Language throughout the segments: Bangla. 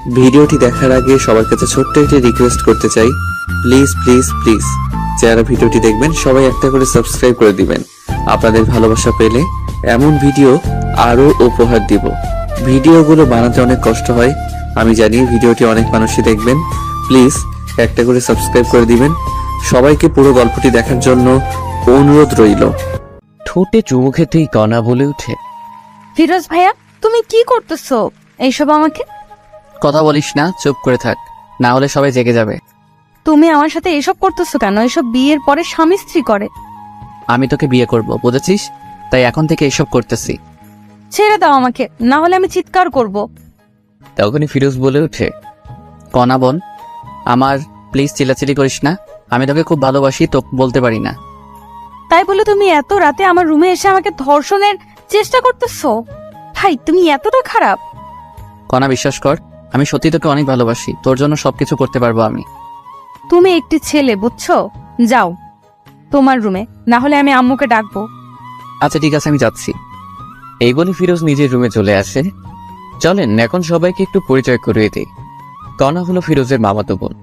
ভিডিওটি দেখার আগে সবার কাছে ছোট্ট একটি রিকোয়েস্ট করতে চাই, প্লিজ প্লিজ প্লিজ যারা ভিডিওটি দেখবেন সবাই একটা করে সাবস্ক্রাইব করে দিবেন। আপনাদের ভালোবাসা পেলে এমন ভিডিও আরো উপহার দিব। ভিডিওগুলো বানাতে অনেক কষ্ট হয়, আমি জানি। ভিডিওটি অনেক মানুষই দেখবেন, প্লিজ একটা করে সাবস্ক্রাইব করে দিবেন। সবাইকে পুরো গল্পটি দেখার জন্য অনুরোধ রইল। ঠোঁটে চুমু খেতেই কণা বলে ওঠে, ফিরোজ ভাইয়া, তুমি কি করতেছো এইসব? আমাকে কথা বলিস না, চুপ করে থাক, না হলে সবাই জেগে যাবে। তুমি আমার সাথে এসব করতেছো কেন? এসব বিয়ের পরে স্বামী স্ত্রী করে। আমি তোকে বিয়ে করব, বুঝেছিস? তাই এখন থেকে এসব করতেছি। ছেড়ে দাও আমাকে, না হলে আমি চিৎকার করব। তখনই ফিরোজ বলে ওঠে, কণা বোন আমার, প্লিজ চিল্লাচিল্লি করিস না। আমি তোকে খুব ভালোবাসি, তো বলতে পারি না। তাই বলে তুমি এত রাতে আমার রুমে এসে আমাকে ধর্ষণের চেষ্টা করতেছো? ভাই, তুমি এতটা খারাপ? কণা বিশ্বাস কর, আমি সত্যি তোকে অনেক ভালোবাসি, তোর জন্য সবকিছু করতে পারবো আমি। তুমি একটি ছেলে, বুঝছো? যাও তোমার রুমে, না হলে আমি আম্মুকে ডাকবো। আচ্ছা ঠিক আছে, আমি যাচ্ছি। এই বলে ফিরোজ নিজের রুমে চলে আসে। চলেন এখন সবাইকে একটু পরিচয় করিয়ে দিই। কণা হলো ফিরোজের মামাতো বোন।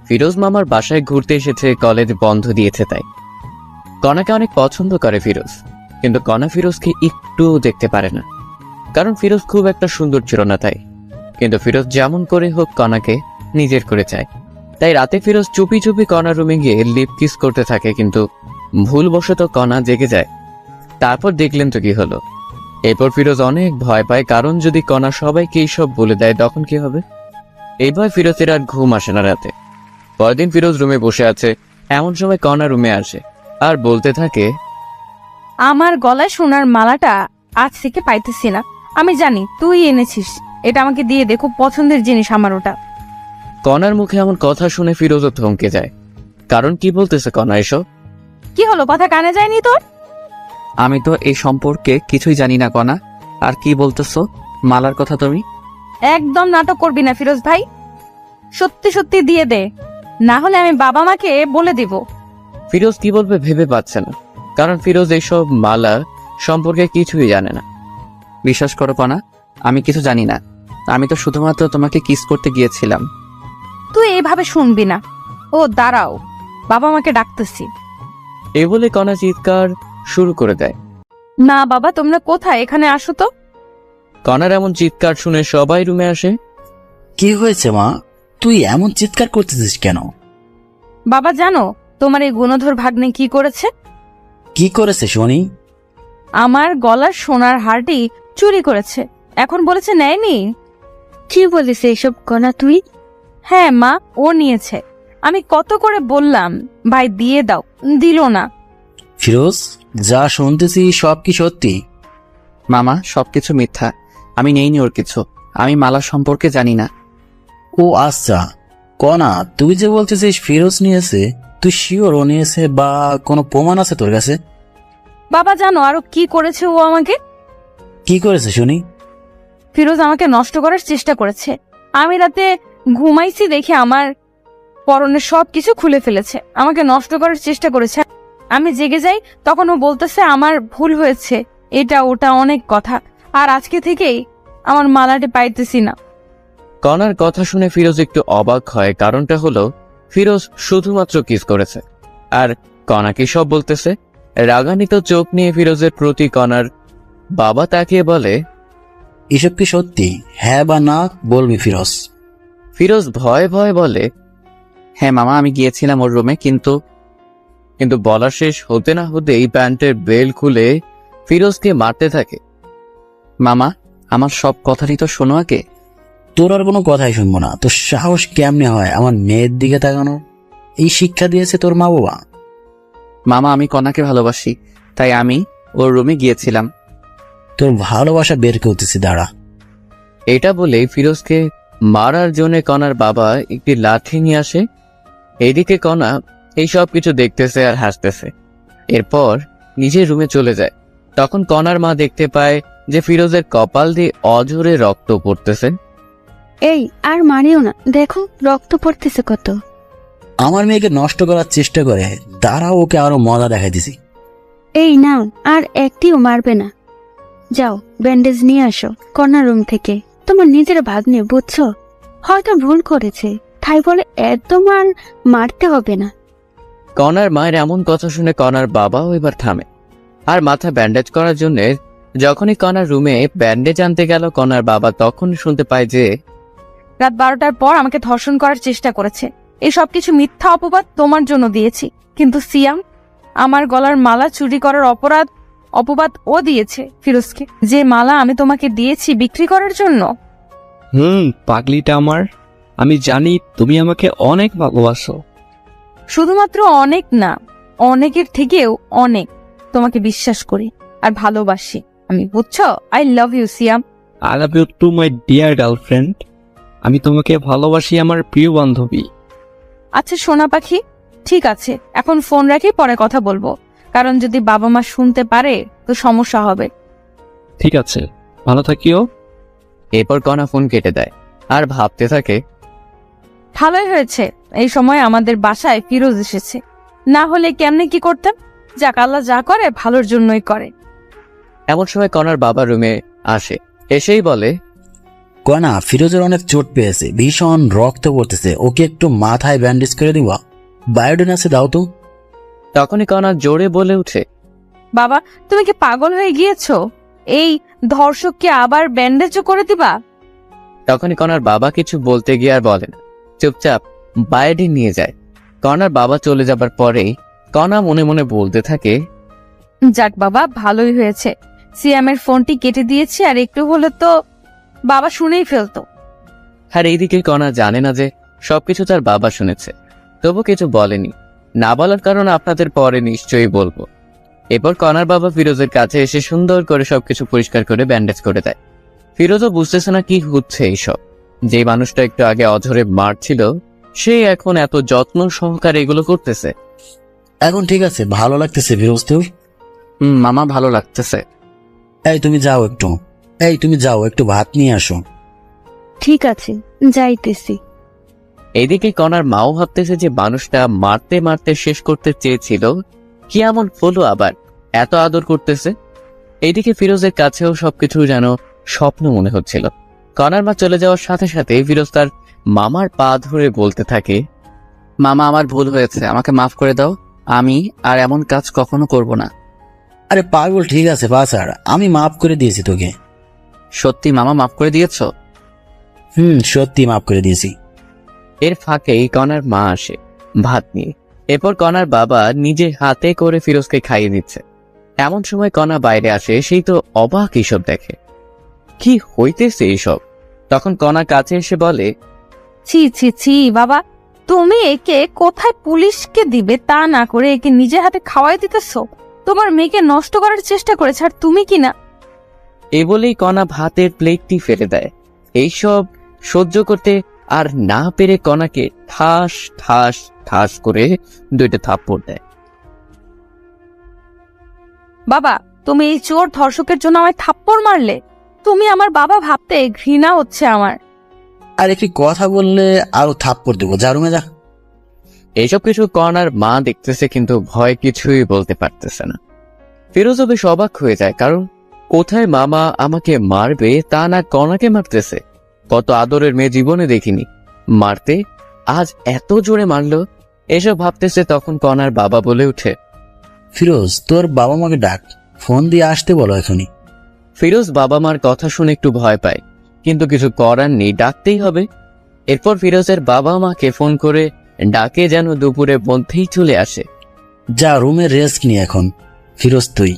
ফিরোজ মামার বাসায় ঘুরতে এসেছে, কলেজ বন্ধ দিয়েছে তাই। কণাকে অনেক পছন্দ করে ফিরোজ, কিন্তু কণা ফিরোজকে একটু দেখতে পারে না, কারণ ফিরোজ খুব একটা সুন্দর ছিল না তাই। কিন্তু ফিরোজ যেমন করে হোক কণাকে নিজের করে চায়। তাই রাতে ফিরোজ চুপি চুপি কণার রুমে গিয়ে লিপ কিস করতে থাকে, কিন্তু ভুলবশত কণা জেগে যায়। তারপর দেখলেন তো কি হলো। এরপর ফিরোজ অনেক ভয় পায়, কারণ যদি কণা সবাইকে এইসব বলে দেয় তখন কি হবে। এই ভয় ফিরোজের আর ঘুম আসে না রাতে। পরদিন ফিরোজ রুমে বসে আছে, এমন সময় কণা রুমে আসে আর বলতে থাকে, আমার গলায় সোনার মালাটা আজ থেকে পাইতেছি না। আমি জানি তুই এনেছিস, এটা আমাকে দিয়ে দে, খুব পছন্দের জিনিস আমার ওটা। কণার মুখে এমন কথা শুনে ফিরোজও থমকে যায়, কারণ কি বলতেছে কণা এসব? কি হলো, কথা কানে যায়নি তোর? আমি তো এই সম্পর্কে কিছুই জানি না কণা, আর কি বলতেছো মালার কথা তুমি? একদম নাটক করবি না ফিরোজ ভাই, সত্যি সত্যি দিয়ে দে, না হলে আমি বাবা মাকে বলে দিব। ফিরোজ কি বলবে ভেবে পাচ্ছে না, কারণ ফিরোজ এইসব মালা সম্পর্কে কিছুই জানে না। বিশ্বাস করো কণা, আমি কিছু জানি না। আমি তো শুধুমাত্র তোমাকে কিস করতে গিয়েছিলাম। তুই এইভাবে শুনবি না। ও দাঁড়াও, বাবা মাকে ডাকতেছি। এ বলে কণা চিৎকার শুরু করে দেয়। না বাবা, তোমরা কোথায়? এখানে আসো তো। কণার এমন চিৎকার শুনে সবাই রুমে আসে। কি হয়েছে মা, তুই এমন চিৎকার করতেছিস কেন? বাবা জানো তোমার এই গুণধর ভাগ্নে কি করেছে? কি করেছে শুনি? আমার গলার সোনার হারটি চুরি করেছে, এখন বলেছে নেয়নি। কি বলিস এইসব কণা তুই? হ্যাঁ মা, ও নিয়েছে। আমি কত করে বললাম ভাই দিয়ে দাও, দিল না। ফিরোজ, যা শুনতেছি সব কি সত্যি? মামা সবকিছু মিথ্যা, আমি নেইনি ওর কিছু। আমি মালা সম্পর্কে জানি না। ও আচ্ছা, কণা তুই যে বলতেছিস ফিরোজ নিয়েছে, তুই শিওর ও নিয়েছে বা কোনো প্রমাণ আছে তোর কাছে? বাবা জানো আরো কি করেছে ও আমাকে? কি করেছে শুনি? ফিরোজ আমাকে নষ্ট করার চেষ্টা করেছে। আমি রাতে ঘুমাইছি দেখে আমার পরনের সব কিছু খুলে ফেলেছে, আমাকে নষ্ট করার চেষ্টা করেছে। আমি জেগে যাই, তখন ও বলতেছে আমার ভুল হয়েছে, এটা ওটা অনেক কথা। আর আজকে থেকেই আমার মালাটি পাইতেছি না। কণার কথা শুনে ফিরোজ একটু অবাক হয়, কারণটা হলো ফিরোজ শুধুমাত্র কিস করেছে, আর কণা কি সব বলতেছে। রাগান্বিত চোখ নিয়ে ফিরোজের প্রতি কণার বাবা তাকিয়ে বলে, এসব কি সত্যি? হ্যাঁ বা না বলবি ফিরোজ। ফিরোজ ভয়ে ভয়ে বলে, হ্যাঁ মামা, আমি গিয়েছিলাম ওর রুমে, কিন্তু বলা শেষ হতে না হতেই প্যান্টের বেল খুলে ফিরোজকে মারতে থাকে। মামা, আমার সব কথারই তো শোনো আগে। তোর আর কোনো কথাই শুনবো না। তোর সাহস কেমনে হয় আমার মেয়ের দিকে তাকানো? এই শিক্ষা দিয়েছে তোর মা বাবা? মামা, আমি কণাকে ভালোবাসি, তাই আমি ওর রুমে গিয়েছিলাম। তোর ভালোবাসা বের করতেছি, দাঁড়া। এটা বলে ফিরোজকে মারার জন্য কণার বাবা একটি লাঠি নিয়ে আসে। এইদিকে কণা এই সব কিছু দেখতেছে আর হাসতেছে। এরপর নিজের রুমে চলে যায়। তখন কণার মা দেখতে পায় যে ফিরোজের কপাল দিয়ে অঝরে রক্ত পড়তেছে। এই আর মারিও না, দেখো রক্ত পড়তেছে কত। আমার মেয়েকে নষ্ট করার চেষ্টা করে, দাঁড়াও ওকে আরো মজা দেখাই দিছি। এই নাও, আর একটিও মারবে না। যাও ব্যান্ডেজ নিয়ে আসো কর্নার রুম থেকে। তোমার নিজের ভাগ্নে, বুঝছো? হয়তো ভুল করেছে, তাই বলে এত মারতে হবে না। কনার মায়ের এমন কথা শুনে কনার বাবাও এবার থামে আর মাথা ব্যান্ডেজ করার জন্য যখনই কনার রুমে ব্যান্ডেজ আনতে গেল, কনার বাবা তখন শুনতে পায় যে রাত 12টার পর আমাকে ধর্ষণ করার চেষ্টা করেছে। এই সব কিছু মিথ্যা অপবাদ তোমার জন্য দিয়েছি, কিন্তু সিয়াম আমার গলার মালা চুরি করার অপবাদ ও দিয়েছে ফিরোজকে। যে মালা আমি তোমাকে দিয়েছি বিক্রি করার জন্য। পাগলিটা আমার, আমি জানি তুমি আমাকে অনেক ভালোবাসো। শুধুমাত্র অনেক না, অনেকের থেকেও অনেক তোমাকে বিশ্বাস করি আর ভালোবাসি আমি, বুঝছো? I love you Siam. I love you too my dear girlfriend. আমি তোমাকে ভালোবাসি আমার প্রিয় বান্ধবী। আচ্ছা সোনা পাখি, ঠিক আছে, এখন ফোন রাখি, পরে কথা বলবো, কারণ যদি বাবা মা শুনতে পারে তো সমস্যা হবে। ঠিক আছে, ভালো থাকিও। এরপর কনা ফোন কেটে দেয় আর ভাবতে থাকে, ভালোই হয়েছে এই সময় আমাদের বাসায় ফিরোজ এসেছে, না হলে কেমনে কি করতাম। যাক, আল্লাহ যা করে ভালোর জন্যই করে। এমন সময় কনার বাবা রুমে আসে, এসেই বলে, কনা, ফিরোজের অনেক চোট পেয়েছে, ভীষণ রক্ত পড়তেছে, ওকে একটু মাথায় ব্যান্ডেজ করে দিবা, বায়োডিন আছে দাও তো। তখনই কনা জোরে বলে উঠে, বাবা তুমি কি পাগল হয়ে গিয়েছো? এই ধর্ষককে আবার ব্যান্ডেজও করে দিবা? তখনই কনার বাবা কিছু বলতে গিয়ে আর বলে না, চুপচাপ বায়োডিন নিয়ে যায়। কনার বাবা চলে যাবার পরেই কনা মনে মনে বলতে থাকে, যাক বাবা, ভালোই হয়েছে সিয়ামের ফোনটি কেটে দিয়েছি, আর একটু হলে তো বাবা শুনেই ফেলতো। আর এইদিকে কনা জানে না যে সবকিছু তার বাবা শুনেছে, তবু কিছু বলেনি। না বলার কারণ আপনাদের পরে নিশ্চয়ই বলবো। এরপর কনার বাবা ফিরোজের কাছে এসে সুন্দর করে সবকিছু পরিষ্কার করে ব্যান্ডেজ করে দেয়। ফিরোজও বুঝতেছে না কি হচ্ছে এইসব। যে মানুষটা একটু আগে অঝরে মারছিল, সে এখন এত যত্ন সহকারে এগুলো করতেছে। এখন ঠিক আছে, ভালো লাগতেছে ফিরোজ তোর? মামা ভালো লাগতেছে। তুমি যাও একটু ভাত নিয়ে আসো। ঠিক আছে, যাইতেছি। এইদিকে কনার মাও ভাবতেছে যে মানুষটা মারতে মারতে শেষ করতে চেয়েছিল, কি এমন হলো আবার এত আদর করতেছে। এইদিকে ফিরোজের কাছেও সবকিছু যেন স্বপ্ন মনে হচ্ছিল। কনার মা চলে যাওয়ার সাথে সাথে ফিরোজ তার মামার পা ধরে বলতে থাকে, মামা আমার ভুল হয়েছে, আমাকে মাফ করে দাও, আমি আর এমন কাজ কখনো করব না। আরে পাগল, ঠিক আছে বাছার, আমি মাফ করে দিয়েছি তোকে। সত্যি মামা মাফ করে দিয়েছো? সত্যি মাফ করে দিয়েছি। এর ফাঁকেই কনার মা আসে ভাত নিয়ে। এরপর কনার বাবা নিজে হাতে করে ফিরোজকে খাইয়ে দিচ্ছে। এমন সময় কনা বাইরে আসে, সেই তো অবাক এইসব দেখে, কি হইতেছে এইসব। তখন কনা কাছে এসে বলে, ছি ছি ছি বাবা, তুমি একে কোথায় পুলিশকে দিবে তা না করে একে নিজে হাতে খাওয়াই দিতেছো। তোমার মেয়েকে নষ্ট করার চেষ্টা করেছে, আর তুমি কি না। এ বলেই কনা ভাতের প্লেটটি ফেলে দেয়। এইসব সহ্য করতে আর না পেরে কনাকে ঠাস ঠাস ঠাস করে 2টা থাপ্পড় দেয়। বাবা তুমি এই চোর ধর্ষকের জন্য আমায় থাপ্পড় মারলে? তুমি আমার বাবা ভাবতে ঘৃণা হচ্ছে আমার। আর একটি কথা বললে আরো থাপ্পড় দেবো, যা রুমে যা। এইসব কিছু কনার মা দেখতেছে, কিন্তু ভয় কিছুই বলতে পারতেছে না। ফিরোজও বেশ অবাক হয়ে যায়, কারণ কোথায় মামা আমাকে মারবে তা না কনাকে মারতেছে। কত আদরের মেয়ে জীবনে দেখিনি, মারতে আজ এত জোরে মারলো। এসব ভাবতেছে, তখন কনার বাবা বলে উঠে, ফিরোজ, তোর বাবা মাকে ডাক, ফোন দিয়ে আসতে বলো এখনই। ফিরোজ বাবা মার কথা শুনে একটু ভয় পায়, কিন্তু কিছু করার নেই, ডাকতেই হবে। এরপর ফিরোজের বাবা মাকে ফোন করে ডাকে যেন দুপুরের মধ্যেই চলে আসে। যা রুমে রেস্ট নি এখন, ফিরোজ তুই।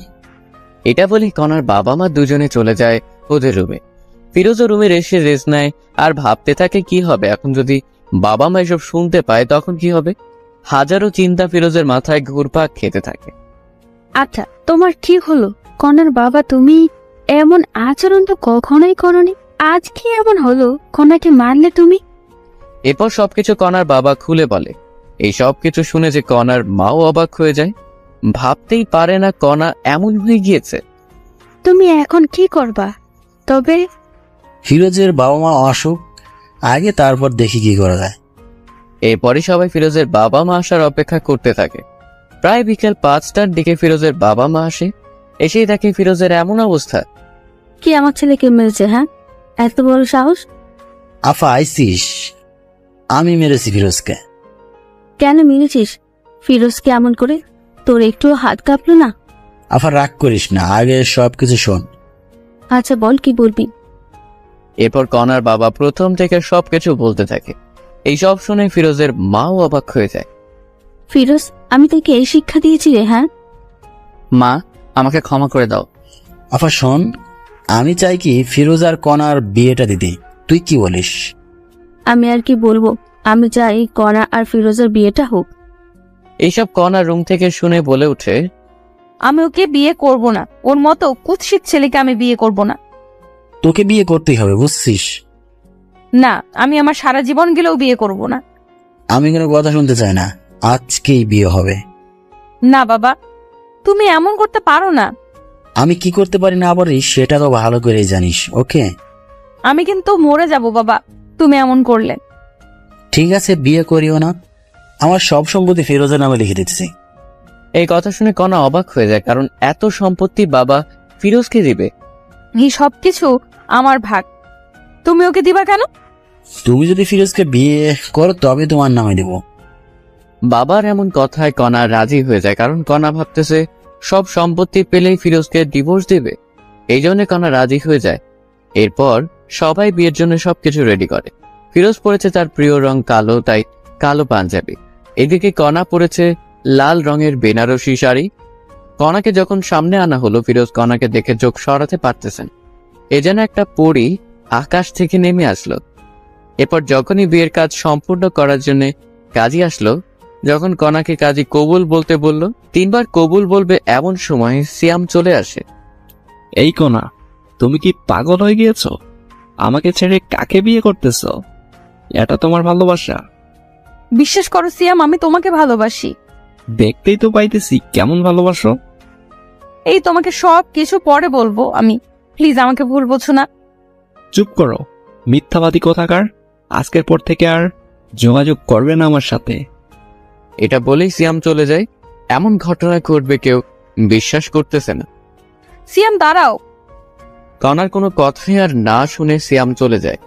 এটা বলি কনার বাবা মা দুজনে চলে যায় ওদের রুমে। ফিরোজও রুমে এসে রেস্ট নেয় আর ভাবতে থাকে কি হবে এখন যদি বাবা মা এসব শুনতে পায়, তখন কি হবে। হাজারো চিন্তা ফিরোজের মাথায় ঘুরপাক খেতে থাকে। আচ্ছা, তোমার কি হলো? কনার বাবা, তুমি এমন আচরণ তো কখনোই করনি, আজ কি এমন হলো? কনাকে মারলে তুমি? এরপর সবকিছু কনার বাবা খুলে বলে। এই সবকিছু শুনে যে কনার মাও অবাক হয়ে যায়, ভাবতেই পারে না কনা এমন হয়ে গিয়েছে। তুমি এখন কি করবা? তবে ফিরোজের বাবা মা আসুক আগে, তারপর দেখি কি করা যায়। এরপরই সবাই ফিরোজের বাবা মা আসার অপেক্ষা করতে থাকে। প্রায় বিকেল 5টার দিকে ফিরোজের বাবা মা আসে। এসেই দেখে ফিরোজের এমন অবস্থা। কি আমার ছেলেকে মেরেছে? হ্যাঁ, এত বড় সাহস? আফা আইসিস, আমি মেরেছি ফিরোজকে। কেন মেরেছিস ফিরোজকে এমন করে? তোর একটু হাত কাঁপলো না? আফা রাগ করিস না, আগে সবকিছু শোন। আচ্ছা বল, কি বলবি? এরপর কনার বাবা প্রথম থেকে সবকিছু বলতে থাকে। এই সব শুনে ফিরোজের মাও অবাক হয়ে যায়। ফিরোজ, আমি তোকে এই শিক্ষা দিয়েছি রে? হ্যাঁ, মা, আমাকে ক্ষমা করে দাও। আফা শোন, আমি চাই কি ফিরোজ আর কণার বিয়েটা দিতে, তুই কি বলিস? আমি আর কি বলবো, আমি চাই কণা আর ফিরোজের বিয়েটা হোক। এইসব কনার রুম থেকে শুনে বলে ওঠে, আমি ওকে বিয়ে করব না, ওর মতো কুৎসিত ছেলেকে আমি বিয়ে করব না। তোকে বিয়ে করতেই হবে, বুঝছিস? না, আমি আমার সারা জীবন গেলেও বিয়ে করব না। আমি কোনো কথা শুনতে চাই না, আজকেই বিয়ে হবে। না বাবা, তুমি এমন করতে পারো না। আমি কি করতে পারি না পারি সেটা তো ভালো করেই জানিস, ওকে? আমি কিন্তু মরে যাব বাবা তুমি এমন করলে। ঠিক আছে, বিয়ে করিও না, আমার সব সম্পত্তি ফিরোজের নামে লিখে দিতেছি। এই কথা শুনে কনা অবাক হয়ে যায়, কারণ এত সম্পত্তি বাবা ফিরোজকে দিবে। এই সবকিছু আমার ভাগ, তুমি ওকে দিবা কেন? তুমি যদি ফিরোজকে বিয়ে করো তবে তোমার নামে দেব। বাবার এমন কথায় কনা রাজি হয়ে যায়, কারণ কনা ভাবতেছে সব সম্পত্তি পেলেই ফিরোজকে ডিভোর্স দেবে। এই জন্য কনা রাজি হয়ে যায়। এরপর সবাই বিয়ের জন্য সবকিছু রেডি করে। ফিরোজ পরেছে তার প্রিয় রং কালো, তাই কালো পাঞ্জাবি। এদিকে কনা পরেছে লাল রঙের বেনারসি শাড়ি। কনাকে যখন সামনে আনা হলো, ফিরোজ কনাকে দেখে চোখ সরাতে পারতেছেন। এ যেন একটা পরী আকাশ থেকে নেমে আসলো। এরপর যখনই বিয়ের কাজ সম্পূর্ণ করার জন্য কাজী আসলো, যখন কনাকে কাজী কবুল বলতে বলল, 3 বার কবুল বলবে এমন সময় সিয়াম চলে আসে। এই কোনা, তুমি কি পাগল হয়ে গিয়েছো? আমাকে ছেড়ে কাকে বিয়ে করতেছো? এটা তোমার ভালোবাসা? বিশ্বাস করো সিয়াম, আমি তোমাকে ভালোবাসি। দেখতেই তো পাইতেছি কেমন ভালোবাসো। এই তোমাকে সব কিছু পরে বলবো আমি, প্লিজ আমাকে ভুল বোঝো না। চুপ করো, মিথ্যাবাদী কোথাকার। আজকের পর থেকে আর যোগাযোগ করবে না আমার সাথে। এটা বলেই সিয়াম চলে যায়। এমন ঘটনা ঘটবে কেউ বিশ্বাস করতেছে না। সিয়াম দাঁড়াও। কনার কোনো কথাই আর না শুনে সিয়াম চলে যায়।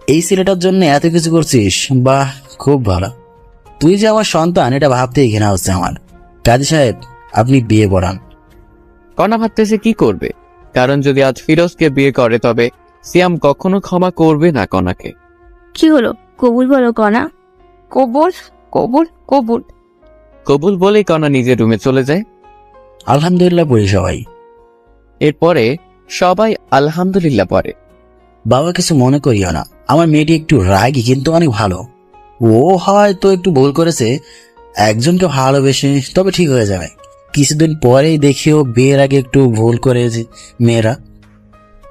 এই ছেলেটার জন্য এত কিছু করছিস, বাহ, খুব ভালো। তুই যে আমার সন্তান এটা ভাবতেই ঘৃণা হচ্ছে আমার। কাজী সাহেব, আপনি বিয়ে পড়ান। কনা ভাবতেছে কি করবে, কারণ যদি আজ ফিরোজকে বিয়ে করে তবে সিয়াম কখনো ক্ষমা করবে না কনাকে। কি হলো, কবুল বলো কণা। কবুল কবুল কবুল। কবুল বলেই কনা নিজের রুমে চলে যায়। আলহামদুলিল্লাহ পড়ি সবাই। এরপরে সবাই আলহামদুলিল্লাহ পড়ে। বাবা কিছু মনে করিও না, আমার মেয়েটি একটু রাগী কিন্তু অনেক ভালো। ও হয়তো একটু ভুল করেছে, একজনকে ভালোবেসে, তবে ঠিক হয়ে যাবে। কিছুদিন পরেই দেখিও বিয়ের আগে একটু ভুল করেছে মেয়েরা।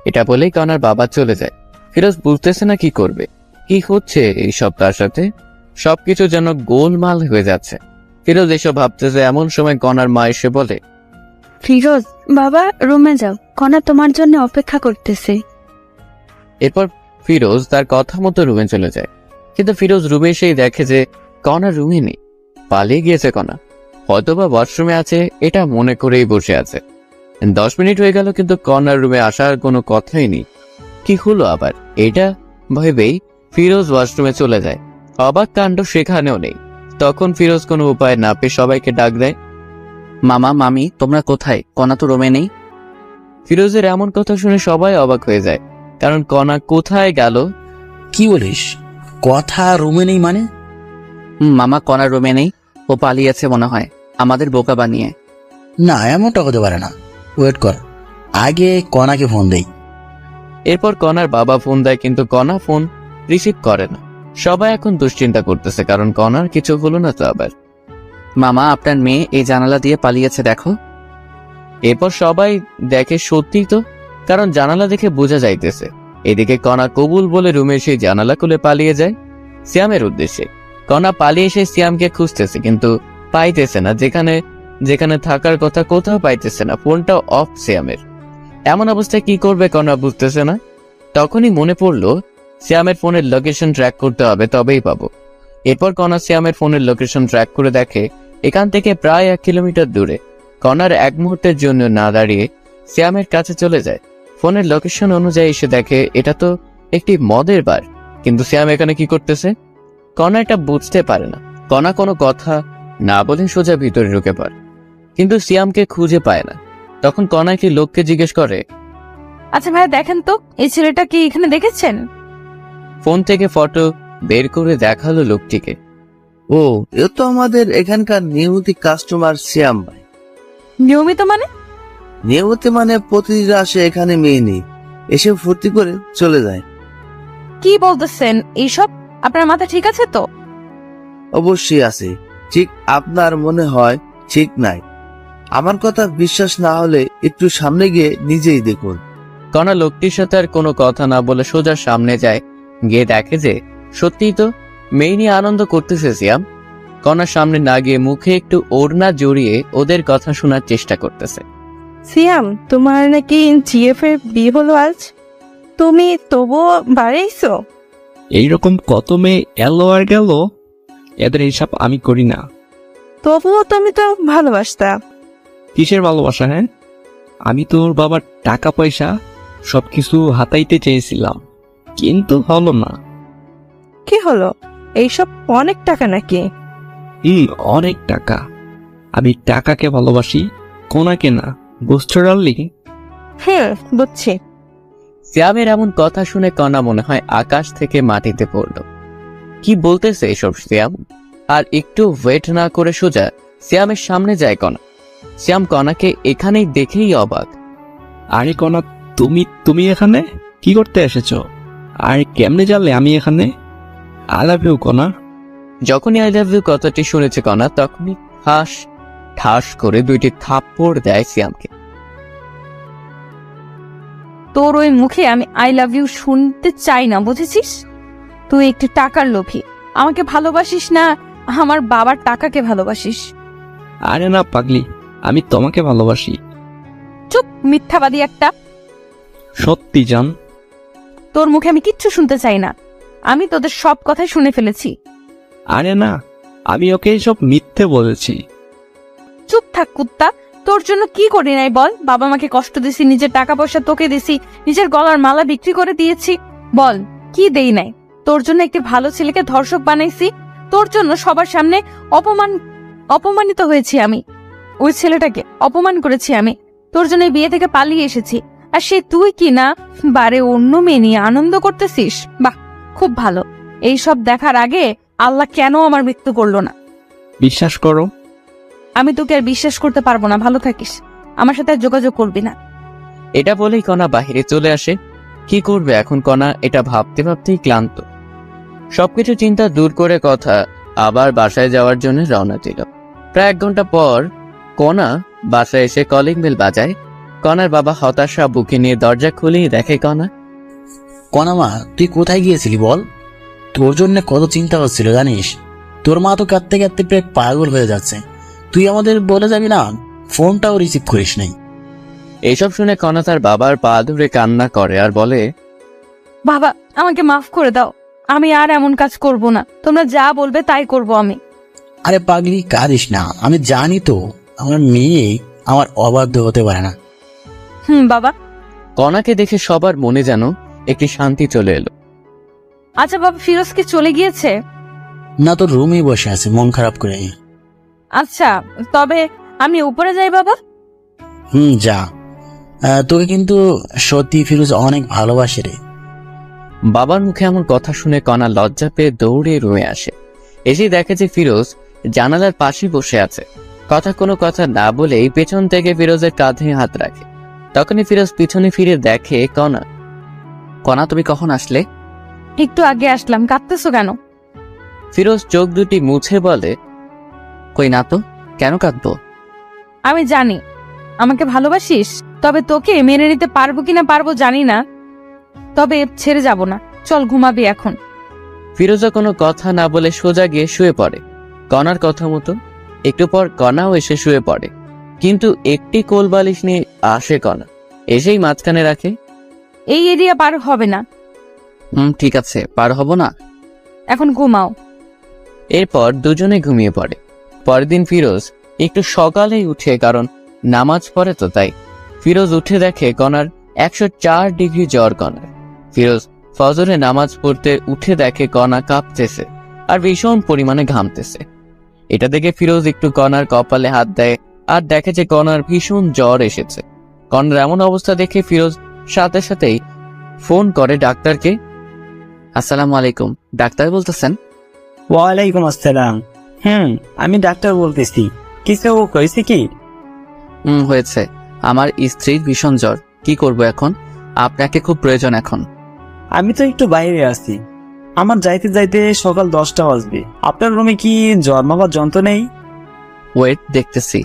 এটা বলেই কনার বাবা চলে যায়। ফিরোজ বুঝতেছে না কি করবে, কি হচ্ছে এইসব তার সাথে। সবকিছু যেন গোলমাল হয়ে যাচ্ছে। ফিরোজ এসব ভাবতেছে, এমন সময় কনার মা এসে বলে, ফিরোজ বাবা, রুমে যাও, কণা তোমার জন্য অপেক্ষা করতেছে। এরপর ফিরোজ তার কথা মতো রুমে চলে যায়। কিন্তু ফিরোজ রুমে এসেই দেখে যে কনা রুমে নেই, পালিয়ে গিয়েছে কনা। হয়তোবা ওয়াশরুমে আছে এটা মনে করেই বসে আছে। 10 মিনিট হয়ে গেল কিন্তু কনার রুমে আসার কোনো কথাই নেই। কি হলো আবার এটা ভেবেই ফিরোজ ওয়াশরুমে চলে যায়। অবাক কাণ্ড সেখানেও নেই। তখন ফিরোজ কোনো উপায় না পেয়ে সবাইকে ডাক দেয়, মামা মামি তোমরা কোথায়? কনা তো রুমে নেই। ফিরোজের এমন কথা শুনে সবাই অবাক হয়ে যায়, কারণ কনা কোথায় গেল। কি বলিস, কথা রুমে নেই মানে? মামা কনার রুমে নেই, ও পালিয়েছে মনে হয় আমাদের বোকা বানিয়ে। না, এমনটা হতে পারে না। ওয়েট কর, আগে কণাকে ফোন দেই। এরপর কনার বাবা ফোন দেয়, কিন্তু কনা ফোন রিসিভ করে না। সবাই এখন দুশ্চিন্তা করতেছে, কারণ কনার কিছু হলো না তো আবার। মামা আপনার মেয়ে এই জানালা দিয়ে পালিয়েছে দেখো। এরপর সবাই দেখে সত্যি তো, কারণ জানালা দেখে বোঝা যাইতেছে। এদিকে কনা কবুল বলে রুমে সেই জানালা খুলে পালিয়ে যায় সিয়ামের উদ্দেশ্যে। কনা পালিয়ে এসে সিয়ামকে খুঁজতেছে, কিন্তু পাইতেছে না। যেখানে যেখানে থাকার কথা কোথাও পাইতেছে না। ফোনটা অফ সিয়ামের। এমন অবস্থায় কি করবে কনা বুঝতেছে না। তখনই মনে পড়লো সিয়ামের ফোনের লোকেশন ট্র্যাক করতে হবে, তবেই পাবো। এরপর কনা সিয়ামের ফোনের লোকেশন ট্র্যাক করে দেখে এখান থেকে প্রায় 1 কিলোমিটার দূরে। কনার এক মুহূর্তের জন্য না দাঁড়িয়ে সিয়ামের কাছে চলে যায়। ফোনের লোকেশন অনুযায়ী এসে দেখে এটা তো একটি মদের বার। কিন্তু সিয়াম এখানে কি করতেছে? কণা এটা বুঝতে পারে না। কণা কোনো কথা না বলে সোজা ভিতরে ঢুকে পড়ে, কিন্তু সিয়ামকে খুঁজে পায় না। তখন কণা একটি লোককে জিজ্ঞেস করে, আচ্ছা ভাইয়া দেখেন তো এই ছেলেটা কি এখানে দেখেছেন? ফোন থেকে ফটো বের করে দেখালো লোকটিকে। ও, এ তো আমাদের এখানকার নিয়মিত কাস্টমার শ্যাম ভাই। নিয়মিত মানে? নিয়মিত মানে প্রতিদিন আসে এখানে মেয়ে নেই, এসে ফুর্তি করে চলে যায়। কি বলতেছেন এইসব? আপনার মাথা ঠিক আছে তো? অবশ্যই আছে, ঠিক আপনার মনে হয় ঠিক নাই। আমার কথা বিশ্বাস না হলে একটু সামনে গিয়ে নিজেই দেখুন। কণা লোকটির সাথে আর কোনো কথা না বলে সোজা সামনে যায়। গিয়ে দেখে যে সত্যিই তো মেয়ে নিয়ে আনন্দ করতেছে সিয়াম। কণার সামনে না গিয়ে মুখে একটু ওড়না জড়িয়ে ওদের কথা শোনার চেষ্টা করতেছে। সিয়াম, তোমার নাকি জিএফ এর বিয়ে হলো আজ? তুমি তবুও বাড়াইছো? এইরকম কত মেয়ে এলো আর গেল, এদের হিসাব আমি করি না। তবুও তুমি তো ভালোবাসতা। কিসের ভালোবাসা? হ্যাঁ, আমি তোর বাবার টাকা পয়সা সবকিছু হাতাইতে চেয়েছিলাম, কিন্তু হলো না। কি হলো? এইসব অনেক টাকা নাকি? অনেক টাকা। আমি টাকাকে ভালোবাসি, কোনাকে না। বুঝছো ডার্লিং? বুঝছি। সিয়ামের এমন কথা শুনে কণা মনে হয় আকাশ থেকে মাটিতে পড়ল। কি বলতেছে এসব সিয়াম? আর একটু ওয়েট না করে সোজা সিয়ামের সামনে যায় কণা। সিয়াম কণাকে এখানেই দেখেই অবাক। আরে কনা, তুমি এখানে কি করতে এসেছো? আর কেমনে জানলে আমি এখানে? আই লাভ ইউ কনা। যখনই আই লাভ ইউ কথাটি শুনেছে কণা, তখনই ঠাস করে দুইটি থাপ্পড় দেয় সিয়ামকে। তোর ওই মুখে আমি আই লাভ ইউ শুনতে চাই না, বুঝেছিস? তুই একটু টাকার লোভী। আমাকে ভালোবাসিস না, আমার বাবার টাকাকে ভালোবাসিস। আরে না পাগলি, আমি তোমাকে ভালোবাসি। চুপ, মিথ্যাবাদী একটা। সত্যি জান। তোর মুখে আমি কিচ্ছু শুনতে চাই না। আমি তোদের সব কথাই শুনে ফেলেছি। আরে না, আমি ওকে সব মিথ্যে বলেছি। চুপ থাক কুত্তা। তোর জন্য কি করি নাই বল? বাবা মাকে কষ্ট দিছি, নিজের টাকা পয়সা তোকে দিছি, নিজের গলার মালা বিক্রি করে দিয়েছি। বল কি দেই নাই? তোর জন্য একটি ভালো ছেলেকে ধর্ষক বানাইছি। তোর জন্য সবার সামনে অপমানিত হয়েছি আমি। ওই ছেলেটাকে অপমান করেছি আমি। তোর জন্য এই বিয়ে থেকে পালিয়ে এসেছি। আর সে তুই কি না বারে অন্য মেয়ে নিয়ে আনন্দ করতেছিস? বাহ, খুব ভালো। এই সব দেখার আগে আল্লাহ কেন আমার মৃত্যু করলো না? বিশ্বাস করো, আমি তোকে আর বিশ্বাস করতে পারবো না। ভালো থাকিস, আমার সাথে আর যোগাযোগ করবি না। এটা বলেই কণা বাহিরে চলে আসে। কি করবে এখন কণা, এটা ভাবতে ভাবতেই ক্লান্ত। সবকিছু চিন্তা দূর করে কথা আবার বাসায় যাওয়ার জন্য রওনা দিল। প্রায় 1 ঘন্টা পর কণা বাসায় এসে কলিং বেল বাজায়। কণার বাবা হতাশা বুকে নিয়ে দরজা খুলেই দেখে কণা। কণা, তুই কোথায় গিয়েছিলি বল? তোর জন্য কত চিন্তা হচ্ছিল জানিস? তোর মা তো কাঁদতে কাঁদতে প্রায় পাগল হয়ে যাচ্ছে। তুই আমাদের বলে যাবি না, ফোনটাও রিসিভ করিস নাই। এইসব শুনে কণা তার বাবার পা ধরে কান্না করে আর বলে, বাবা, আমাকে মাফ করে দাও। আমি আর এমন কাজ করব না। তোমরা যা বলবে তাই করব আমি। আরে পাগলি, কাঁদিস না। আমি জানি তো আমার মেয়ে আমার অবাধ্য হতে পারে না। বাবা। কণাকে দেখে সবার মনে যেন একটি শান্তি চলে এলো। আচ্ছা বাবা, ফিরোজ কি চলে গিয়েছে? না, তোর রুমেই বসে আছে মন খারাপ করে। আচ্ছা, তবে আমি উপরে যাই বাবা। যা। তোকে কিন্তু সত্যি ফিরোজ অনেক ভালোবাসে রে। বাবার মুখে এমন কথা শুনে কণা লজ্জা পেয়ে দৌড়ে রুমে আসে। এসে দেখে যে ফিরোজ জানালার পাশে বসে আছে। কোনো কথা না বলেই পেছন থেকে ফিরোজের কাঁধে হাত রাখে। তখনই ফিরোজ পিছনে ফিরে দেখে কণা তুমি কখন আসলে? একটু আগে আসলাম। কাঁদতেছো কেন? ফিরোজ চোখ দুটি মুছে বলে, কই না তো, কেন কাঁদবো? আমি জানি আমাকে ভালোবাসিস, তবে তোকে মেনে নিতে পারবো কিনা পারবো জানি না। তবে ছেড়ে যাব না। চল ঘুমাবি এখন। ফিরোজা কোনো কথা না বলে সোজা গিয়ে শুয়ে পড়ে কণার কথা মতো। একটু পর কণাও এসে শুয়ে পড়ে, কিন্তু একটি কোল বালিশ নিয়ে আসে কণা, এসেই মাঝখানে রাখে। এই এরিয়া পার হবে না। ঠিক আছে, পার হব না। এখন ঘুমাও। এরপর দুজনে ঘুমিয়ে পড়ে। পরের দিন ফিরোজ একটু সকালেই উঠে, কারণ নামাজ পড়ে তো তাই। ফিরোজ উঠে দেখে কণার 104 ডিগ্রি জ্বর। কণার ফিরোজ ফজরে নামাজ পড়তে উঠে দেখে কণা কাঁপতেছে আর ভীষণ পরিমাণে ঘামতেছে। এটা দেখে ফিরোজ একটু কণার কপালে হাত দেয় আর দেখে যে কণার ভীষণ জ্বর এসেছে। কণার এমন অবস্থা দেখে ফিরোজ সাথে সাথেই ফোন করে ডাক্তারকে। আসসালামু আলাইকুম, ডাক্তার বলতেছেন? ওয়ালাইকুম আসসালাম। আমি ডাক্তার বলতেছি। কিছু হয়েছে কি? হয়েছে। আমার স্ত্রীর ভীষণ জ্বর। কি করব এখন? আপনাকে খুব প্রয়োজন এখন। আমি তো একটু বাইরে আছি। আমার যাইতে যাইতে সকাল 10টা বাজবে। আপনার রুমে কি জ্বর মাপার যন্ত্র নেই? ওয়েট, দেখতেছি।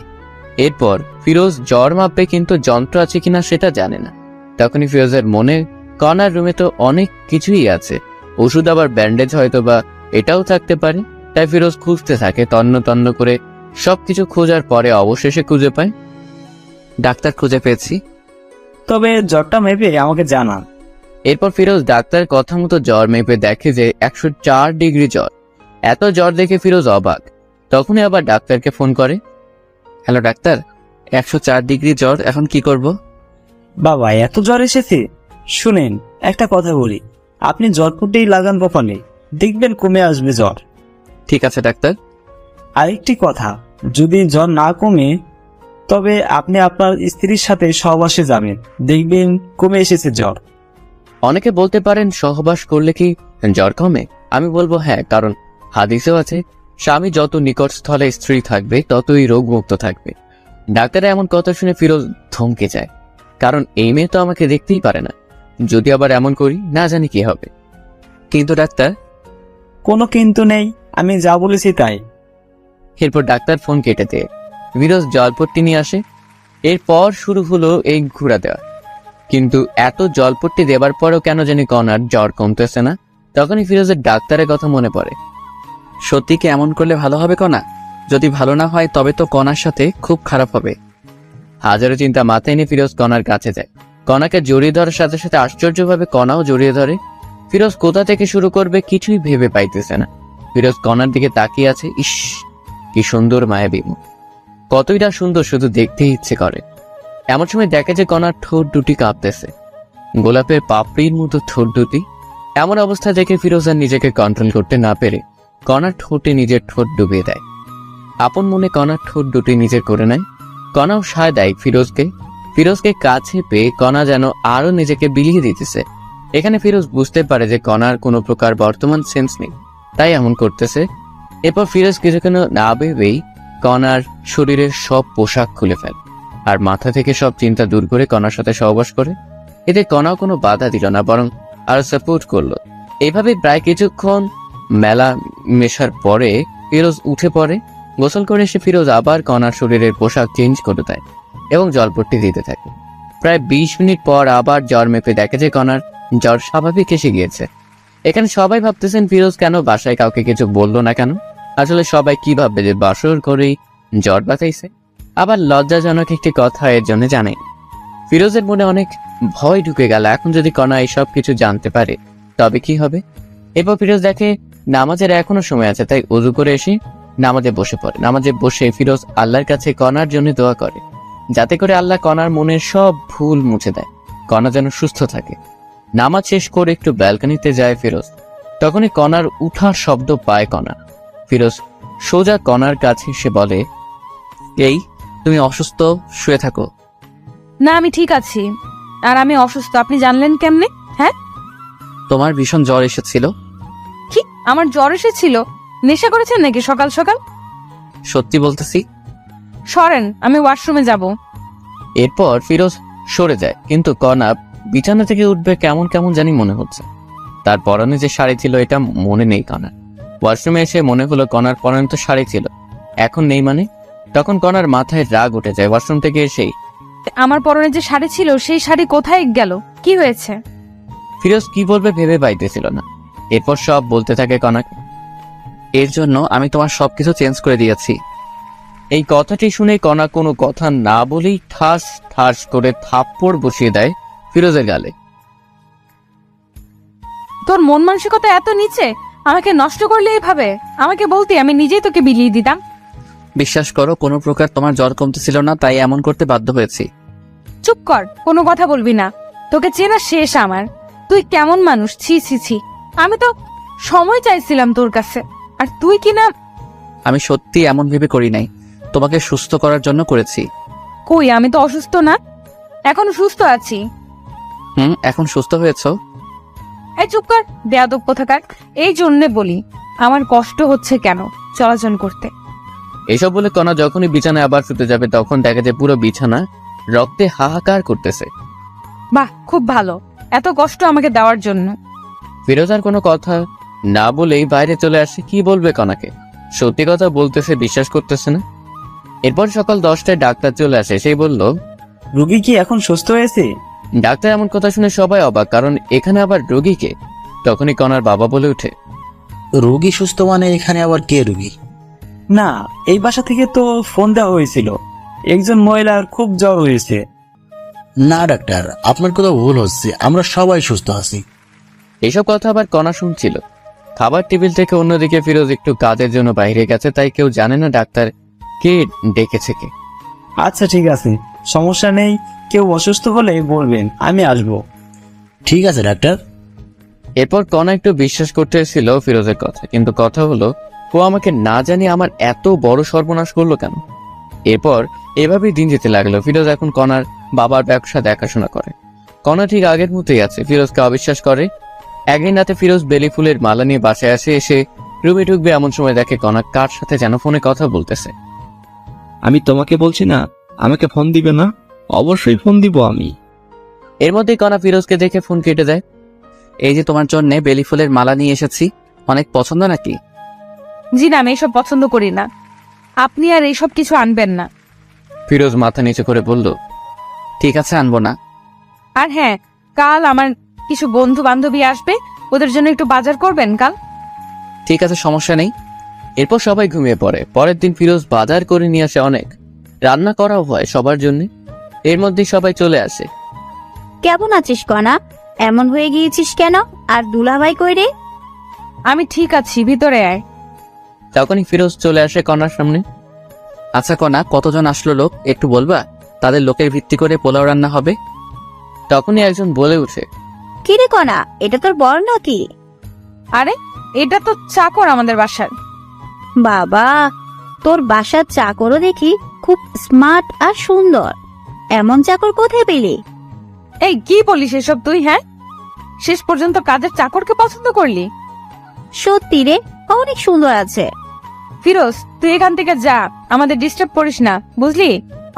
এরপর ফিরোজ জ্বর মাপবে, কিন্তু যন্ত্র আছে কিনা সেটা জানে না। তখনই ফিরোজের মনে, কণার রুমে তো অনেক কিছুই আছে, ওষুধ আবার ব্যান্ডেজ হয়তো বা এটাও থাকতে পারে। তাই ফিরোজ খুঁজতে থাকে, তন্ন তন্ন করে সবকিছু খোঁজার পরে অবশেষে খুঁজে পায়। ডাক্তার, খুঁজে পেয়েছি। তবে জ্বরটা মেপে আমাকে জানান। এরপর ফিরোজ ডাক্তারের কথা মতো জ্বর মেপে দেখে যে 104 ডিগ্রি জ্বর। এত জ্বর দেখে ফিরোজ অবাক। তখনই আবার ডাক্তারকে ফোন করে। হ্যালো ডাক্তার, 104 ডিগ্রি জ্বর, এখন কি করব? বাবা, এত জ্বর এসেছে? শুনেন, একটা কথা বলি, আপনি জ্বরপুটেই লাগান কপালে, দেখবেন কমে আসবে জ্বর। ঠিক আছে ডাক্তার। আরেকটি কথা, যদি জ্বর না কমে তবে আপনি আপনার স্ত্রীর সাথে সহবাসে যাবেন, দেখবেন কমে এসেছে জ্বর। অনেকে বলতে পারেন সহবাস করলে কি জ্বর কমে? আমি বলবো হ্যাঁ, কারণ হাদিসেও আছে স্বামী যত নিকট স্থলে স্ত্রী থাকবে ততই রোগমুক্ত থাকবে। ডাক্তারের এমন কথা শুনে ফিরোজ থমকে যায়, কারণ এই মেয়ে তো আমাকে দেখতেই পারে না। যদি আবার এমন করি, না জানি কি হবে। কিন্তু ডাক্তার? কোনো কিন্তু নেই, আমি যা বলেছি তাই। এরপর ডাক্তার ফোন কেটে দেয়। ফিরোজ জলপট্টি নিয়ে আসে। এরপর শুরু হলো এই ঘুরা দেওয়া। কিন্তু এত জলপট্টি দেবার পরেও কেন জানি কণার জ্বর কমতেছে না। তখনই ফিরোজের ডাক্তারের কথা মনে পড়ে। সত্যি কি এমন করলে ভালো হবে কণা? যদি ভালো না হয় তবে তো কণার সাথে খুব খারাপ হবে। হাজারো চিন্তা মাথায় নিয়ে ফিরোজ কণার কাছে যায়। কণাকে জড়িয়ে ধরার সাথে সাথে আশ্চর্যভাবে কণাও জড়িয়ে ধরে। ফিরোজ কোথা থেকে শুরু করবে কিছুই ভেবে পাইতেছে না। ফিরোজ কণার দিকে তাকিয়ে আছে। ইস, কি সুন্দর মায়াবী মুখ, কতই না সুন্দর, শুধু দেখতেই ইচ্ছে করে। এমন সময় দেখে যে কণার ঠোঁট দুটি কাঁপতেছে, গোলাপের পাপড়ির মতো ঠোঁট দুটি। এমন অবস্থা দেখে ফিরোজ আর নিজেকে কন্ট্রোল করতে না পেরে কণার ঠোঁটে নিজের ঠোঁট ডুবিয়ে দেয়। আপন মনে কণার ঠোঁট দুটি নিজের করে নেয়। কণাও সায় দেয় ফিরোজকে। ফিরোজকে কাছে পেয়ে কণা যেন আরো নিজেকে বিলিয়ে দিতেছে। এখানে ফিরোজ বুঝতে পারে যে কণার কোনো প্রকার বর্তমান সেন্স নেই, তাই এমন করতেছে। এরপর ফিরোজ কিছুক্ষণ না ভেবেই কণার শরীরের সব পোশাক খুলে ফেলে আর মাথা থেকে সব চিন্তা দূর করে কণার সাথে সহবাস করে। এতে কণাও কোনো বাধা দিল না, বরং আরো সাপোর্ট করলো। এইভাবে প্রায় কিছুক্ষণ মেলা মেশার পরে ফিরোজ উঠে পড়ে। গোসল করে এসে ফিরোজ আবার কণার শরীরের পোশাক চেঞ্জ করে দেয় এবং জলপট্টি দিতে থাকে। প্রায় 20 মিনিট পর আবার জ্বর মেপে দেখে যে কণার জ্বর স্বাভাবিক এসে গিয়েছে। এখানে সবাই ভাবতেছেন ফিরোজ কেন বাসায় কাউকে কিছু বললো না কেন। আসলে সবাই কি ভাববে যে বাসর করেই জ্বর বাতাইছে। আবার লজ্জাজনক একটি কথা এর জন্য জানে। ফিরোজের মনে অনেক ভয় ঢুকে গেল, এখন যদি কণা এইসব কিছু জানতে পারে তবে কি হবে। এরপর ফিরোজ দেখে নামাজের এখনো সময় আছে, তাই ওযু করে এসে নামাজে বসে পড়ে। নামাজে বসে ফিরোজ আল্লাহর কাছে কণার জন্য দোয়া করে, যাতে করে আল্লাহ কণার মনের সব ভুল মুছে দেয়, কণা যেন সুস্থ থাকে। নামাজ শেষ করে একটু ব্যালকনিতে যায় ফিরোজ। তখনই কণার উঠার শব্দ পায় কণা। ফিরোজ সোজা কণার কাছে এসে বলে, এই তুমি অসুস্থ, শুয়ে থাকো। না, আমি ঠিক আছি। আর আমি অসুস্থ আপনি জানলেন কেমনে? হ্যাঁ, তোমার ভীষণ জ্বর এসেছিল। কি আমার জ্বর এসেছিল? নেশা করেছেন নাকি সকাল সকাল? সত্যি বলতেছি। সরেন, আমি ওয়াশরুমে যাব। এরপর ফিরোজ সরে যায়, কিন্তু কণা বিছানা থেকে উঠবে কেমন কেমন জানি মনে হচ্ছে। তার পরনে যে শাড়ি ছিল এটা মনে নেই কণার। ওয়াশরুমে এসে মনে হলো কণার পরনে তো শাড়ি ছিল, এখন নেই মানে। তখন কণার মাথায় রাগ উঠে যায়। ওয়াশরুম থেকে এসেই আমার পরনে যে শাড়ি ছিল সেই শাড়ি কোথায় গেল? কি হয়েছে? ফিরোজ কি বলবে ভেবে পাইতেছিল না। এরপর সব বলতে থাকে কণাকে। এর জন্য আমি তোমার সবকিছু চেঞ্জ করে দিয়েছি। এই কথাটি শুনে কণা কোনো কথা না বলেই ঠাস ঠাস করে থাপ্পড় বসিয়ে দেয় ফিরোজের গালে। তোর মন মানসিকতা এত নিচে, আমাকে নষ্ট করলে এইভাবে? আমাকে বলতে আমি নিজেই তোকে বিলিয়ে দিতাম। বিশ্বাস করো, কোনো প্রকার তোমার জ্বর কমতেছিল না, তাই এমন করতে বাধ্য হয়েছি। চুপ কর, কোনো কথা বলবি না। তোকে চেনা শেষ আমার। তুই কেমন মানুষ, ছি ছি ছি। আমি তো সময় চাইছিলাম তোর কাছে, আর তুই কিনা। আমি সত্যি এমন ভেবে করি নাই, তোমাকে সুস্থ করার জন্য করেছি। কই, আমি তো অসুস্থ না, এখনো সুস্থ আছি। এখন সুস্থ হয়েছো? এই চুপ কর, বেয়াদব কোথাকার। এই জন্যে বলি আমার কষ্ট হচ্ছে কেন চলাচল করতে। এইসব বলে কণা যখনই বিছানায় আবার শুতে যাবে তখন দেখা যায় পুরো বিছানা রক্তে হাহাকার করতেছে। বাহ, খুব ভালো, এত কষ্ট আমাকে দেওয়ার জন্য। ফিরোজ আর কোনো কথা না বলেই বাইরে চলে আসে। কি বলবে কণাকে? সত্যি কথা বলতেছে, বিশ্বাস করতেছে না। এরপর সকাল 10টায় ডাক্তার চলে আসে। সেই বলল, রুগী কি এখন সুস্থ হয়েছে? ডাক্তার এমন কথা শুনে সবাই অবাক, কারণ এখানে আবার রোগীকে। তখনই কণার বাবা বলে ওঠে, রোগী সুস্থ মানে এখানে আবার কে রোগী? না, এই বাসা থেকে তো ফোন দেওয়া হয়েছিল, একজন মহিলার খুব জ্বর হয়েছে। না ডাক্তার, আপনার কথা ভুল হচ্ছে, আমরা সবাই সুস্থ আছি। এইসব কথা আবার কণা শুনছিল। খাবার টেবিল থেকে অন্যদিকে ফিরোজ একটু কাজের জন্য বাইরে গেছে, তাই কেউ জানে না ডাক্তার কে ডেকেছে কে। আচ্ছা ঠিক আছে, সমস্যা নেই, কেউ অসুস্থ হলে বলবেন, আমি আসবো। ঠিক আছে ডাক্তার। এরপর কণা একটু বিশ্বাস করতেছিল ফিরোজের কথা, কিন্তু কথা হলো ও আমাকে না জানিয়ে আমার এত বড় সর্বনাশ করলো কেন। এরপর এভাবেই দিন যেতে লাগলো। ফিরোজ এখন কণার বাবার ব্যবসা দেখাশোনা করে। কণা ঠিক আগের মতোই আছে, ফিরোজকে অবিশ্বাস করে। একদিন রাতে ফিরোজ বেলি ফুলের মালা নিয়ে বাসায় আসে। এসে রুমে ঢুকবে এমন সময় দেখে কণা কার সাথে যেন ফোনে কথা বলতেছে। আমি তোমাকে বলছি না আমাকে ফোন দিবে না? অবশ্যই ফোন দিব আমি। এর মধ্যেই কণা ফিরোজকে দেখে ফোন কেটে দেয়। এই যে তোমার জন্য বেলি ফুলের মালা নিয়ে এসেছি, অনেক পছন্দ নাকি? জি না, আমি এইসব পছন্দ করি না, আপনি আর এইসব কিছু আনবেন না। ফিরোজ মাথা নিচু করে বলল, ঠিক আছে, আনবো না। আর হ্যাঁ, কাল আমার কিছু বন্ধু বান্ধবী আসবে, ওদের জন্য একটু বাজার করবেন কাল। ঠিক আছে, সমস্যা নেই। এরপর সবাই ঘুমিয়ে পড়ে। পরের দিন ফিরোজ বাজার করে নিয়ে আসে অনেক, রান্না করাও হয় সবার জন্য। এর মধ্যে সবাই চলে আসে। কেমন আছিস কণা? এমন হয়ে গিয়েছিস কেন? আর দুলাভাই কই রে? আমি ঠিক আছি, ভিতরে আয়। তখনই ফিরোজ চলে আসে কণার সামনে। আচ্ছা কণা, কতজন আসলো লোক একটু বলবা? তাদের লোকের ভিত্তি করে পোলাও রান্না হবে। তখনই একজন বলে উঠে, কি রে কণা, এটা তোর বর নাকি? আরে, এটা তো চাকর আমাদের বাসার। বাবা, তোর বাসার চাকরও দেখি খুব স্মার্ট আর সুন্দর। এমন চাকর কোথায় পেলি? এই কি বলিস এসব তুই? হ্যাঁ, শেষ পর্যন্ত কাজের চাকরকে পছন্দ করলি? সত্যি রে, অনেক সুন্দর আছে। ফিরোজ, তুই এখান থেকে যা, আমাদের ডিস্টার্ব করিস না, বুঝলি?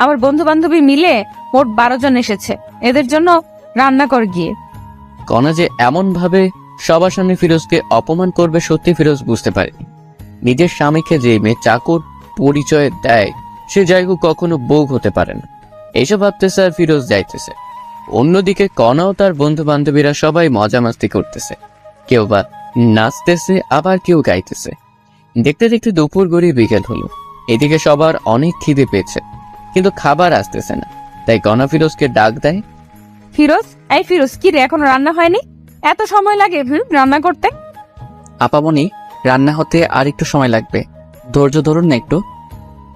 আমার বন্ধু বান্ধবী মিলে মোট 12 জন এসেছে, এদের জন্য রান্না কর গিয়ে। কণা যে এমন ভাবে সবার সামনে ফিরোজকে অপমান করবে সত্যি ফিরোজ বুঝতে পারেনি। নিজের স্বামীকে যে মেয়ে চাকর পরিচয় দেয় সে জায়গা কখনো বউ হতে পারে না। এইসব ভাবতেছে আর ফিরোজ যাইতেছে। অন্যদিকে কণাও তার বন্ধু বান্ধবীরা সবাই মজা মাস্তি করতেছে, কেউ বা নাচতেছে, আবার কেউ গাইতেছে। দেখতে দেখতে দুপুর গড়িয়ে বিকেল হলো। এদিকে সবার অনেক খিদে পেয়েছে, কিন্তু খাবার আসতেছে না। তাই কণা ফিরোজকে ডাক দেয়। ফিরোজ, এই ফিরোজ, কি রে, এখনো রান্না হয়নি? এত সময় লাগে রান্না করতে? আপামনি, রান্না হতে আর একটু সময় লাগবে, ধৈর্য ধরুন না একটু।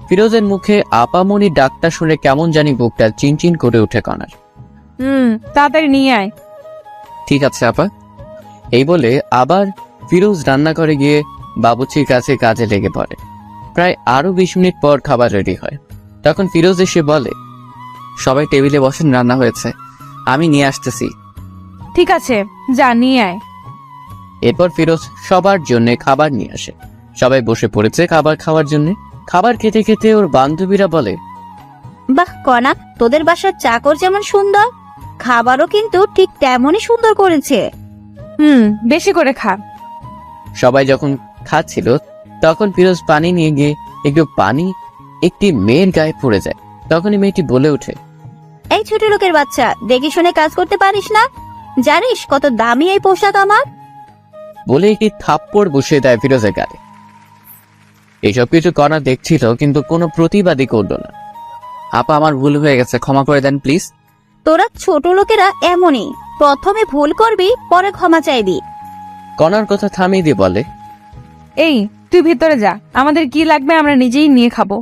ফিরোজের মুখে আপামনি ডাকটা শুনে কেমন জানি বুকটা চিনচিন করে উঠে কণার। তাড়াতাড়ি নিয়ে আয়। ঠিক আছে আপা। এই বলে আবার ফিরোজ রান্নাঘরে গিয়ে বাবুর্চির কাছে কাজে লেগে পড়ে। প্রায় আরো 20 মিনিট পর খাবার রেডি হয়। তখন ফিরোজ এসে বলে, সবাই টেবিলে বসেন, রান্না হয়েছে, আমি নিয়ে আসতেছি। ঠিক আছে, যা নিয়ে আয়। এরপর ফিরোজ সবার জন্য খাবার নিয়ে আসে। সবাই বসে পড়েছে খাবার খাওয়ার জন্য। খাবার খেতে খেতে ওর বান্ধবীরা বলে, বাহ কণা, তোদের বাসার চাকর যেমন সুন্দর, খাবারও কিন্তু ঠিক তেমনই সুন্দর করেছে। বেশি করে খা। সবাই যখন খাচ্ছিল তখন ফিরোজ পানি নিয়ে গিয়ে একটু পানি একটি মেয়ের গায়ে পড়ে যায়। তখনই মেয়েটি বলে ওঠে, এই ছোট লোকের বাচ্চা, দেখে শুনে কাজ করতে পারিস না? জানিস কত দামি এই পোশাক আমার? বলে একটি থাপ্পড় বসিয়ে দেয় ফিরোজের গায়ে। এইসব কিছু কণা দেখছিল, কিন্তু কোনো প্রতিবাদই করলো না। আপা, আমার ভুল হয়ে গেছে, ক্ষমা করে দেন প্লিজ। তোরা ছোট লোকেরা এমনই, প্রথমে ভুল করবি, পরে ক্ষমা চাইবি। কণার কথা থামিয়ে দিয়ে বলে, এই তুই ভিতরে যা, আমাদের কি লাগবে আমরা নিজেই নিয়ে খাবো।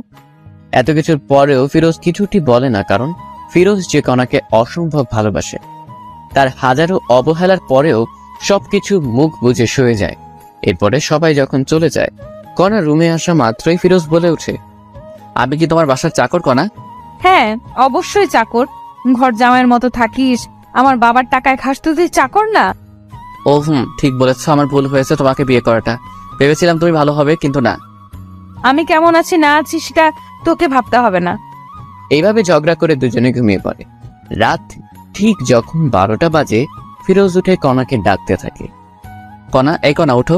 এত কিছুর পরেও ফিরোজ কিছুটি বলে না, কারণ ফিরোজ যে কণাকে অসম্ভব ভালোবাসে। তার হাজারো অবহেলার পরেও সবকিছু মুখ বুজে সয়ে যায়। এরপরে সবাই যখন চলে যায়, কণা রুমে আসা মাত্রই ফিরোজ বলে ওঠে, আমি কি তোমার বাসার চাকর কণা? হ্যাঁ, অবশ্যই চাকর। ঘর জামাইয়ের মতো থাকিস, আমার বাবার টাকায় খাস, তুই চাকর না? ও ঠিক বলেছ, আমার ভুল হয়েছে তোমাকে বিয়ে করাটা। ভেবেছিলাম তুমি ভালো হবে, কিন্তু না। আমি কেমন আছি না আছি সেটা তোকে ভাবতে হবে না। এইভাবে ঝগড়া করে দুজনে ঘুমিয়ে পড়ে। রাত ঠিক যখন 12টা বাজে, ফিরোজ উঠে কণাকে ডাকতে থাকে, কণা, এই কণা ওঠো।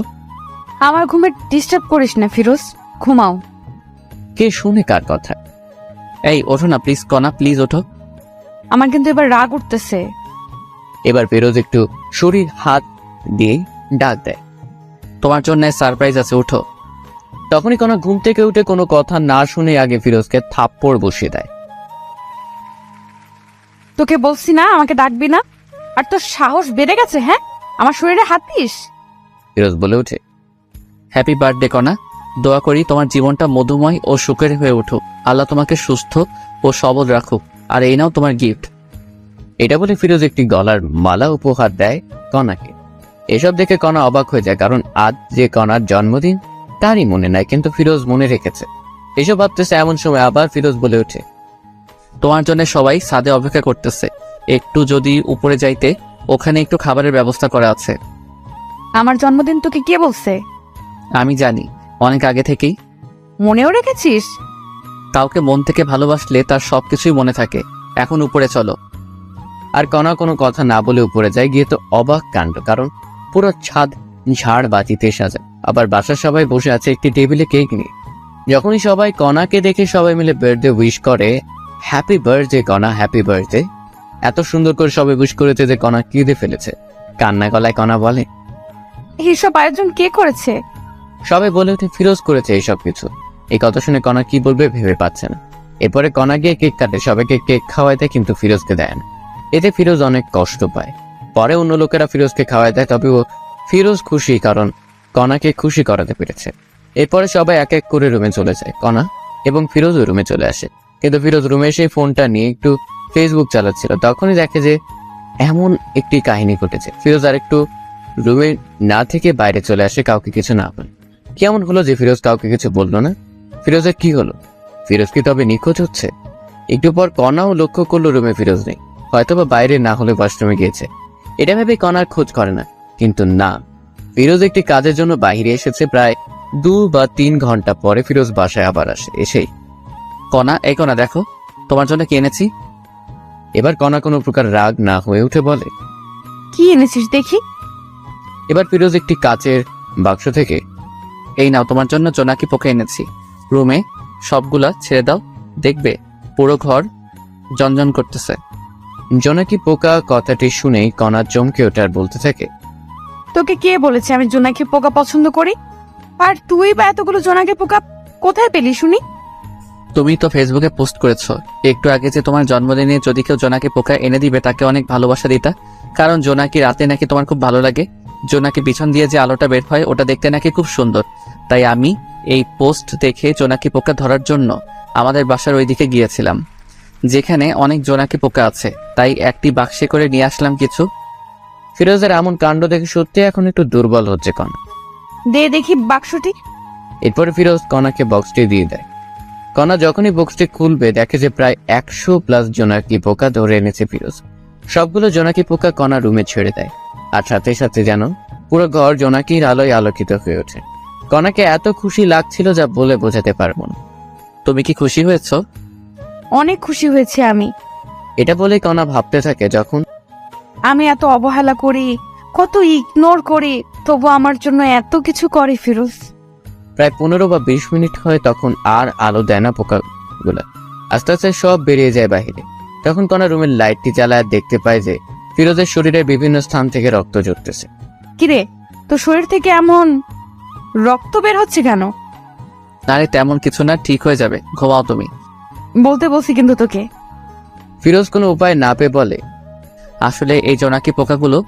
আমার ঘুমে ডিস্টার্ব করিস না ফিরোজ, ঘুমাও। কে শুনে কার কথা? এই ওঠো না প্লিজ কণা, প্লিজ ওঠো। আমার কিন্তু এবার রাগ উঠতেছে। এবার ফিরোজ একটু শরীর হাত দিয়ে ডাক দেয়, তোমার জন্য সারপ্রাইজ আছে, ওঠো। তখনই কণা ঘুম থেকে উঠে কোনো কথা না শুনে আগে ফিরোজকে থাপ্পড় বসিয়ে দেয়। তোকে বলছি না আমাকে ডাকবি না, আর তোর সাহস বেড়ে গেছে? হ্যাঁ, আমার শরীরে হাত দিস? ফিরোজ বলে ওঠে, হ্যাপি বার্থডে কণা, দোয়া করি তোমার জীবনটা মধুময় ও সুখের হয়ে উঠুক। আল্লাহ তোমাকে সুস্থ ও সবল রাখুক, আর এই নাও তোমার গিফট। এটা বলে ফিরোজ একটি গলার মালা উপহার দেয় কণাকে। এসব দেখে কণা অবাক হয়ে যায়, কারণ আজ যে কণার জন্মদিন তারই মনে নাই, কিন্তু ফিরোজ মনে রেখেছে। এসব ভাবতেছে এমন সময় আবার ফিরোজ বলে ওঠে, তোমার জন্য সবাই ছাদে অপেক্ষা করতেছে, একটু যদি উপরে যাইতে, ওখানে একটু খাবারের ব্যবস্থা করা আছে। আমার জন্মদিন তোকে কে বলছে? আমি জানি, অনেক আগে থেকেই। মনেও রেখেছিস? কাউকে মন থেকে ভালোবাসলে তার সবকিছুই মনে থাকে। এখন উপরে চলো। আর কণা কোনো কথা না বলে উপরে যায়। গিয়ে তো অবাক কাণ্ড, কারণ পুরো ছাদ ঝাড় বাতিতে সাজা, আবার বাসার সবাই বসে আছে একটি টেবিলে কেক নিয়ে। যখনই সবাই কণাকে দেখে সবাই মিলে বার্থডে উইশ করে, হ্যাপি বার্থডে কণা, হ্যাপি বার্থডে। এত সুন্দর করে সবাই উইশ করেছে যে কণা কেঁদে ফেলেছে। কান্না গলায় কণা বলে, এইসব আয়োজন কে করেছে? সবাই বলে ওঠে, ফিরোজ করেছে এইসব কিছু। এই কথা শুনে কণা কি বলবে ভেবে পাচ্ছে না। এরপরে কণা গিয়ে কেক কাটে, সবাইকে কেক খাওয়ায় দেয়, কিন্তু ফিরোজকে দেয় না। এতে ফিরোজ অনেক কষ্ট পায়। পরে অন্য লোকেরা ফিরোজকে খাওয়ায় দেয়, তবে ফিরোজ খুশি, কারণ কণাকে খুশি করাতে পেরেছে। এরপরে সবাই এক এক করে রুমে চলে যায়। কণা এবং ফিরোজ রুমে চলে আসে, কিন্তু ফিরোজ রুমে এসে ফোনটা নিয়ে একটু ফেসবুক চালাচ্ছিল। তখনই দেখে যে এমন একটি কাহিনী ঘটেছে। ফিরোজ আর একটু রুমে না থেকে বাইরে চলে আসে, কাউকে কিছু না বলে। কেমন হলো যে ফিরোজ কাউকে কিছু বললো না? ফিরোজের কি হলো? ফিরোজ কি তবে নিখোঁজ হচ্ছে? একটু পর কণাও লক্ষ্য করলো রুমে ফিরোজ নেই, হয়তোবা বাইরে না হলে ওয়াশরুমে গিয়েছে। এটা ভেবে কণার খোঁজ করে না, কিন্তু না, ফিরোজ একটি কাজের জন্য বাইরে এসেছে। প্রায় 2 বা 3 ঘন্টা পরে ফিরোজ বাসায় আবার আসে। এসেই, কণা, এই কণা দেখো, তোমার জন্য কি এনেছি। এবার কণা কোনো প্রকার রাগ না হয়ে উঠে বলে, কি এনেছিস দেখি? এবার ফিরোজ একটি কাচের বাক্স থেকে, এই নাও তোমার জন্য জোনাকি পোকা এনেছি, রুমে সবগুলা ছেড়ে দাও, দেখবে পুরো ঘর জনজন করতেছে। জোনাকি পোকা কথাটি শুনেই কণা চমকে ওঠে আর বলতে থাকে, তোকে কে বলেছে আমি জোনাকি পোকা পছন্দ করি? আর তুই বা এতগুলো জোনাকি পোকা কোথায় পেলি শুনি? তুমি তো ফেসবুকে পোস্ট করেছো একটু আগে যে তোমার জন্মদিনে যদি কেউ জোনাকি পোকা এনে দিবে তাকে অনেক ভালোবাসা দিতা, কারণ জোনাকি রাতে নাকি তোমার খুব ভালো লাগে। জোনাকি পিছন দিয়ে যে আলোটা বের হয় ওটা দেখতে নাকি খুব সুন্দর। তাই আমি এই পোস্ট দেখে জোনাকি পোকা ধরার জন্য আমাদের বাসার ওইদিকে গিয়েছিলাম, যেখানে অনেক জোনাকি পোকা আছে, তাই একটি বাক্সে করে নিয়ে আসলাম কিছু। ফিরোজের এমন কাণ্ড দেখে সত্যি এখন একটু দুর্বল হচ্ছে কণা। দে দেখি বাক্সটি। এরপরে ফিরোজ কণাকে বক্সটি দিয়ে দেয়। কণা যখনই বক্সটি খুলবে দেখে যে প্রায় 100+ জোনাকি পোকা ধরে এনেছে ফিরোজ। সবগুলো জোনাকি পোকা কণা রুমে ছেড়ে দেয়, আর সাথে সাথে যেন পুরো ঘর জোনাকির আলোয় আলোকিত হয়ে ওঠে। কণাকে এত খুশি লাগছিল যা বলে বোঝাতে পারবো না। তুমি কি খুশি হয়েছ? অনেক খুশি হয়েছে আমি। এটা বলে কণা ভাবতে থাকে, যখন আমি এত অবহেলা করি, কত ইগনোর করি, তবু আমার জন্য এত কিছু করে ফিরোজ। প্রায় 15 বা 20 মিনিট হয়, তখন আর আলো দেয় না পোকাগুলা। আস্তে আস্তে সব বেরিয়ে যায় বাহিরে। তখন কণা রুমের লাইটটি জ্বালায় দেখতে পায় যে ফিরোজের শরীরের বিভিন্ন স্থান থেকে রক্ত ঝরতেছে। কিরে, তোর শরীর থেকে এমন রক্ত বের হচ্ছে কেন? আরে তেমন কিছু না, ঠিক হয়ে যাবে, ঘুমাও তুমি। বলতে বলছি কিন্তু তোকে। ফিরোজ কোনো উপায় না পেয়ে বলে, আসলে এই জোনাকি পোকাগুলো